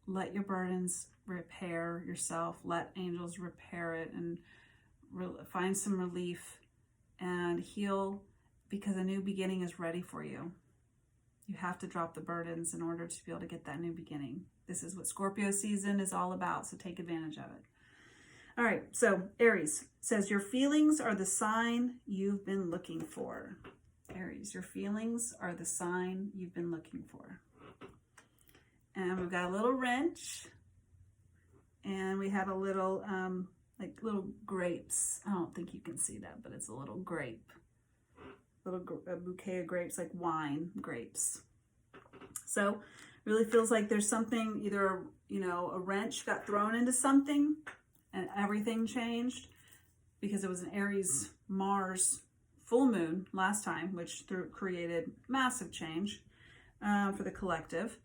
let your burdens repair yourself. Let angels repair it and find some relief and heal, because a new beginning is ready for you. You have to drop the burdens in order to be able to get that new beginning. This is what Scorpio season is all about, so take advantage of it. All right, so Aries says, your feelings are the sign you've been looking for. Aries, your feelings are the sign you've been looking for. And we've got a little wrench, and we had a little, like little grapes. I don't think you can see that, but it's a little grape. A bouquet of grapes, like wine grapes. So really feels like there's something, either, you know, a wrench got thrown into something and everything changed, because it was an Aries Mars full moon last time, which created massive change for the collective.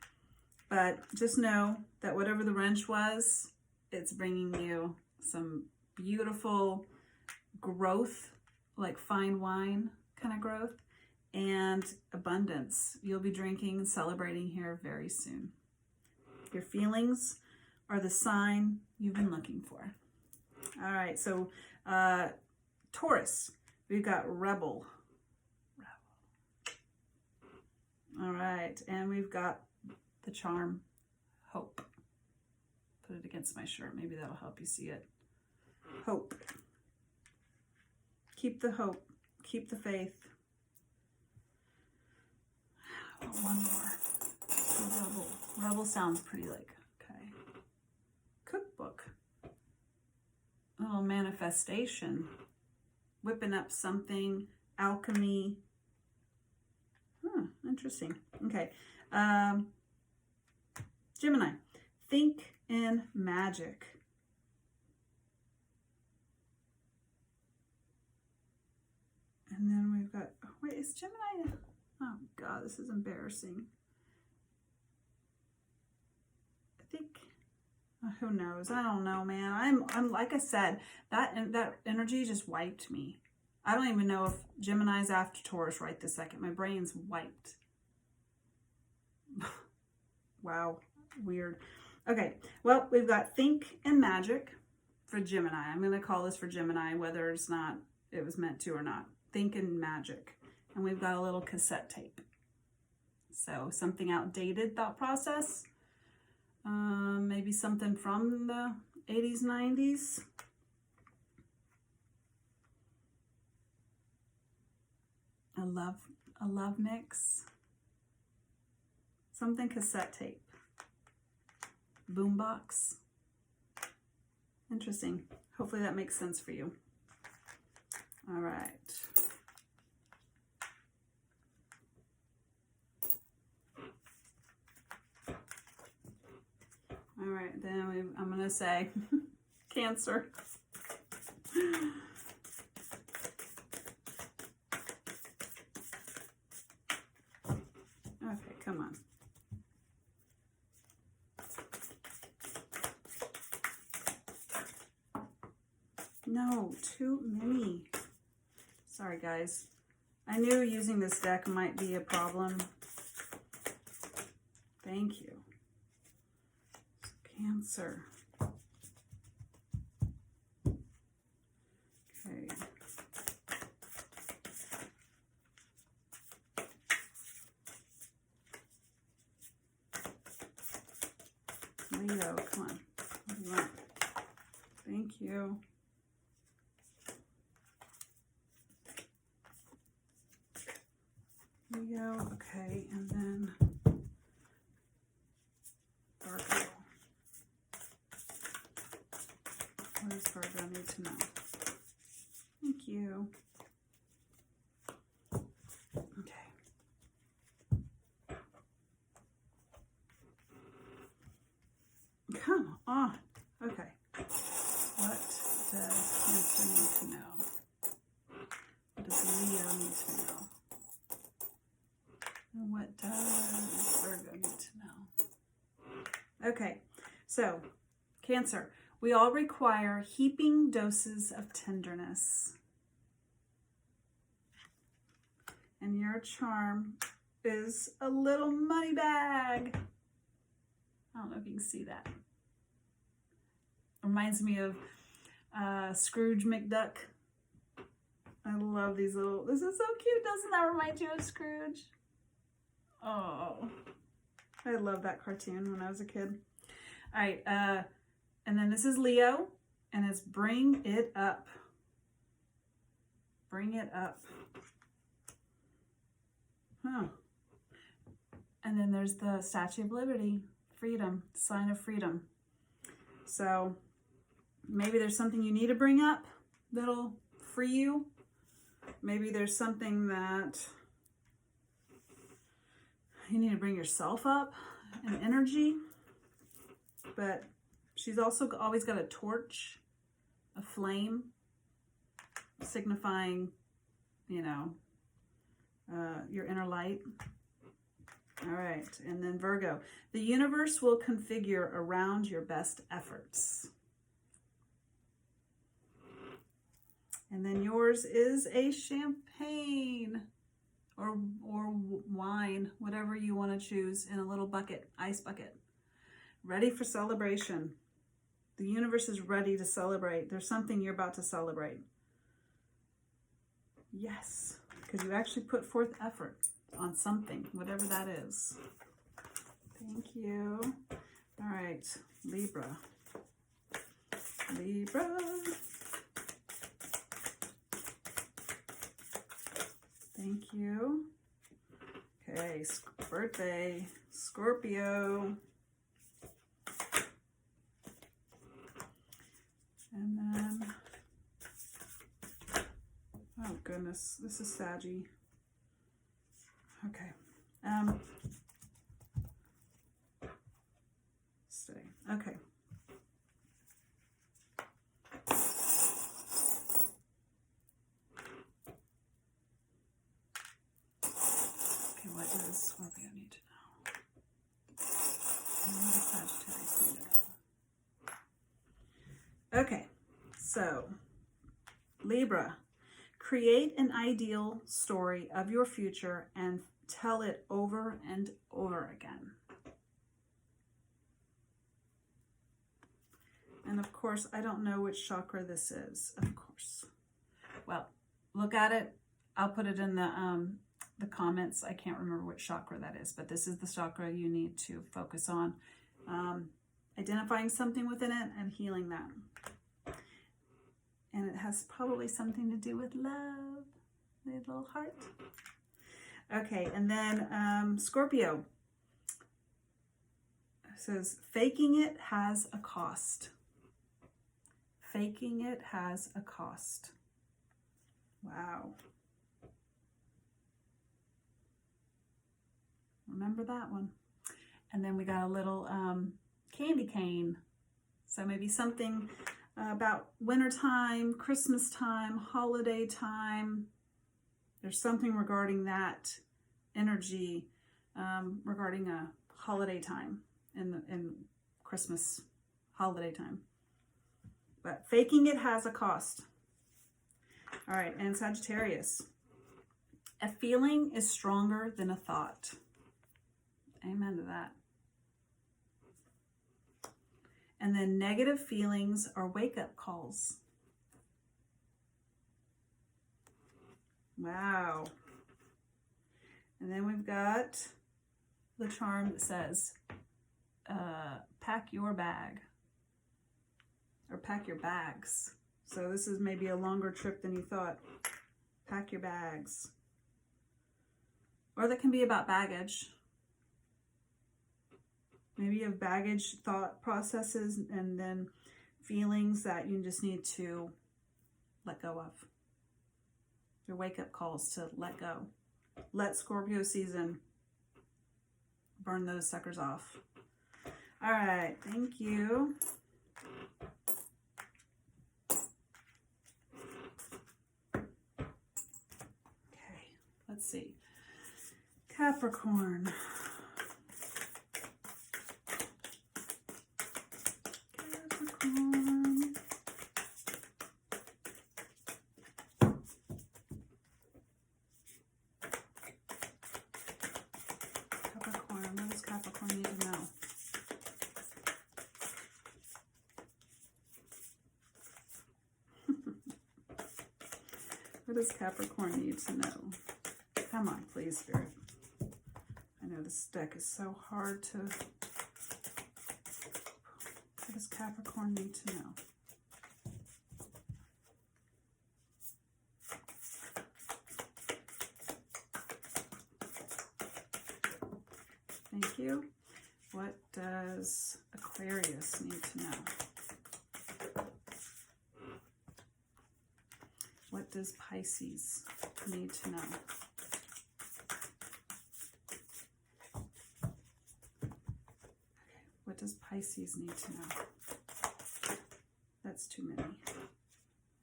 But just know that whatever the wrench was, it's bringing you some beautiful growth, like fine wine kind of growth, and abundance. You'll be drinking and celebrating here very soon. Your feelings are the sign you've been looking for. All right, so Taurus, we've got Rebel. All right, and we've got the charm, Hope. Put it against my shirt. Maybe that'll help you see it. Hope. Keep the hope. Keep the faith. One more. Rebel. Rebel sounds pretty like, okay. Cookbook. A little manifestation. Whipping up something. Alchemy. Interesting. Okay. Gemini. Think in magic. And then we've got, oh, wait, is Gemini? Oh God, this is embarrassing. I think, who knows? I don't know, man. I'm like I said, that energy just wiped me. I don't even know if Gemini's after Taurus right this second. My brain's wiped. Wow, weird. Okay, well, we've got think and magic for Gemini. I'm going to call this for Gemini, whether it's not, it was meant to or not. Think and magic. And we've got a little cassette tape. So something outdated thought process. Maybe something from the 80s, 90s. A love mix. Something cassette tape. Boombox. Interesting. Hopefully that makes sense for you. All right. All right, then I'm going to say Cancer. Okay, come on. No, too many. Sorry, guys. I knew using this deck might be a problem. Thank you. Cancer. Okay. Leo, come on. What do you want? Thank you. Leo, okay, and then Virgo. What does Virgo need to know? Thank you. Okay. Come on. Okay. What does Cancer need to know? What does Leo need to know? And what does Virgo need to know? Okay, so Cancer, we all require heaping doses of tenderness. And your charm is a little money bag. I don't know if you can see that. Reminds me of Scrooge McDuck. I love these little, this is so cute. Doesn't that remind you of Scrooge? Oh, I love that cartoon when I was a kid. All right, and then this is Leo, and it's bring it up. Bring it up. Huh. And then there's the Statue of Liberty, freedom, sign of freedom. So maybe there's something you need to bring up that'll free you. Maybe there's something that you need to bring yourself up in energy. But she's also always got a torch, a flame, signifying, you know, your inner light. All right, and then Virgo. The universe will configure around your best efforts. And then yours is a champagne or wine, whatever you want to choose, in a little bucket, ice bucket. Ready for celebration. The universe is ready to celebrate. There's something you're about to celebrate. Yes, because you actually put forth effort on something, whatever that is. Thank you. All right, Libra. Libra. Thank you. Okay, birthday, Scorpio. And then, oh goodness, this is Saggy. Okay. Stay. Okay. Scorpio need to know? And what does Sagittarius need to know? Okay, so Libra, create an ideal story of your future and tell it over and over again. And of course, I don't know which chakra this is, of course. Well, look at it. I'll put it in the comments. I can't remember which chakra that is, but this is the chakra you need to focus on. Identifying something within it and healing that. And it has probably something to do with love. The little heart. Okay, and then Scorpio. It says, faking it has a cost. Faking it has a cost. Wow. Remember that one. And then we got a little candy cane. So maybe something about wintertime, Christmas time, holiday time. There's something regarding that energy regarding a holiday time in Christmas holiday time. But faking it has a cost. All right, and Sagittarius. A feeling is stronger than a thought. Amen to that. And then negative feelings are wake-up calls. Wow. And then we've got the charm that says, pack your bag. Or pack your bags. So this is maybe a longer trip than you thought. Pack your bags. Or that can be about baggage. Maybe you have baggage thought processes and then feelings that you just need to let go of. Your wake-up calls to let go. Let Scorpio season burn those suckers off. All right, thank you. Okay, let's see. Capricorn. Capricorn, what does Capricorn need to know? What does Capricorn need to know? Come on, please, Spirit. I know this deck is so hard to... What does Capricorn need to know? Thank you. What does Aquarius need to know? What does Pisces need to know? What does Pisces need to know? That's too many.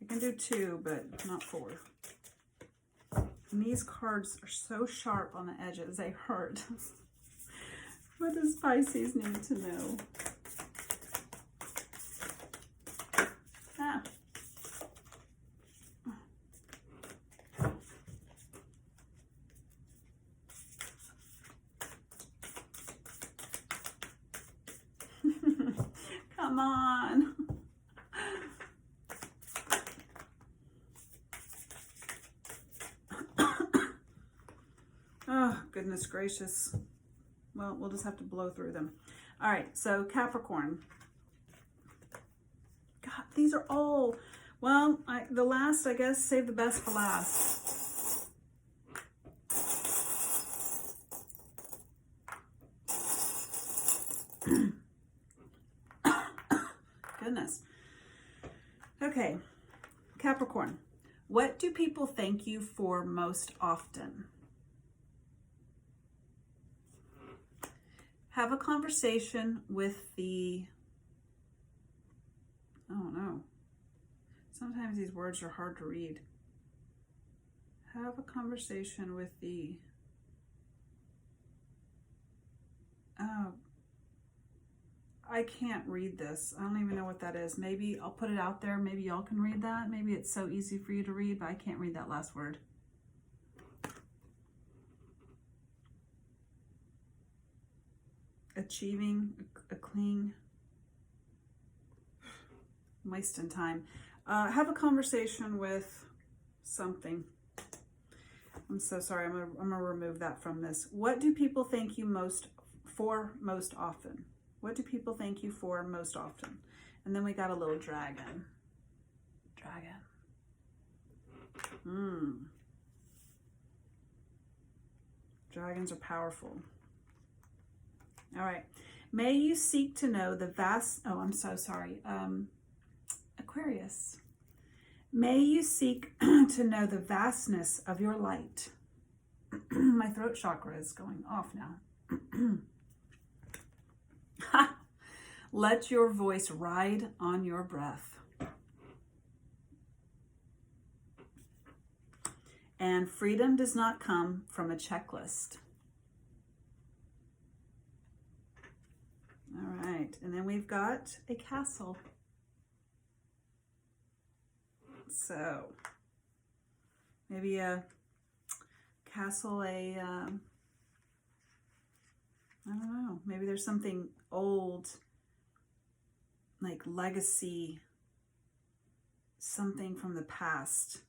I can do 2, but not 4. And these cards are so sharp on the edges, they hurt. What does Pisces need to know? Ah. Come on. Oh, goodness gracious. Well, we'll just have to blow through them. All right, so Capricorn. God, these are all, well, the last, I guess, save the best for last. Goodness. Okay, Capricorn. What do people thank you for most often? Have a conversation with the, oh no, sometimes these words are hard to read. Have a conversation with the Oh, I can't read this. I don't even know what that is. Maybe I'll put it out there. Maybe y'all can read that. Maybe it's so easy for you to read, but I can't read that last word. Achieving, a clean, wasting time. Have a conversation with something. I'm so sorry. I'm gonna remove that from this. What do people thank you most often? What do people thank you for most often? And then we got a little dragon. Dragons are powerful. All right. May you seek to know the vast, oh, I'm so sorry. Aquarius. May you seek to know the vastness of your light. My throat chakra is going off now. Let your voice ride on your breath. And freedom does not come from a checklist. All right, and then we've got a castle. So maybe a castle, I don't know, maybe there's something old, like legacy, something from the past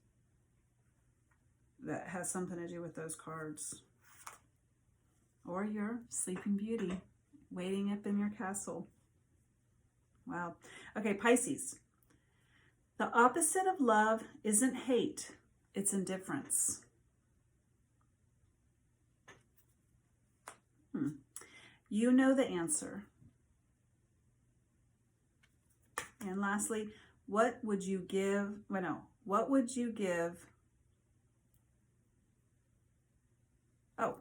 that has something to do with those cards. Or your Sleeping Beauty waiting up in your castle. Wow. Okay, Pisces. The opposite of love isn't hate, it's indifference. You know the answer. And lastly, what would you give? Well, no, what would you give? Oh,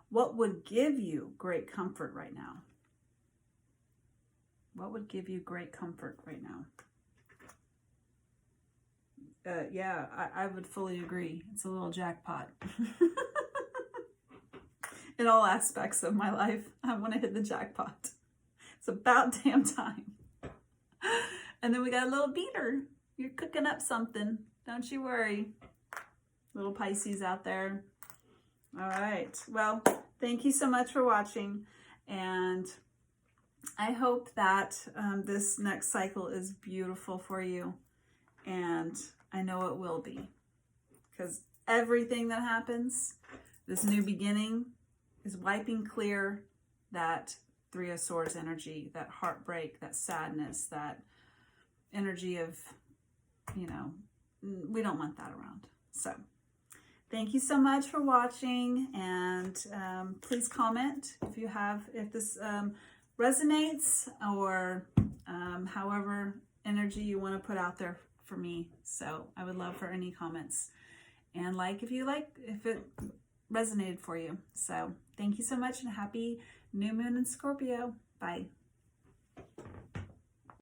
what would give you great comfort right now? What would give you great comfort right now? Yeah, I would fully agree. It's a little jackpot. In all aspects of my life, I want to hit the jackpot. It's about damn time. And then we got a little beater. You're cooking up something. Don't you worry. Little Pisces out there. All right. Well, thank you so much for watching. And I hope that this next cycle is beautiful for you. And I know it will be. Because everything that happens, this new beginning, is wiping clear that Three of Swords energy, that heartbreak, that sadness, that energy of, you know, we don't want that around. So thank you so much for watching, and please comment if this resonates, or however energy you want to put out there for me. So I would love for any comments, and if it resonated for you. So thank you so much, and happy new moon in Scorpio. Bye.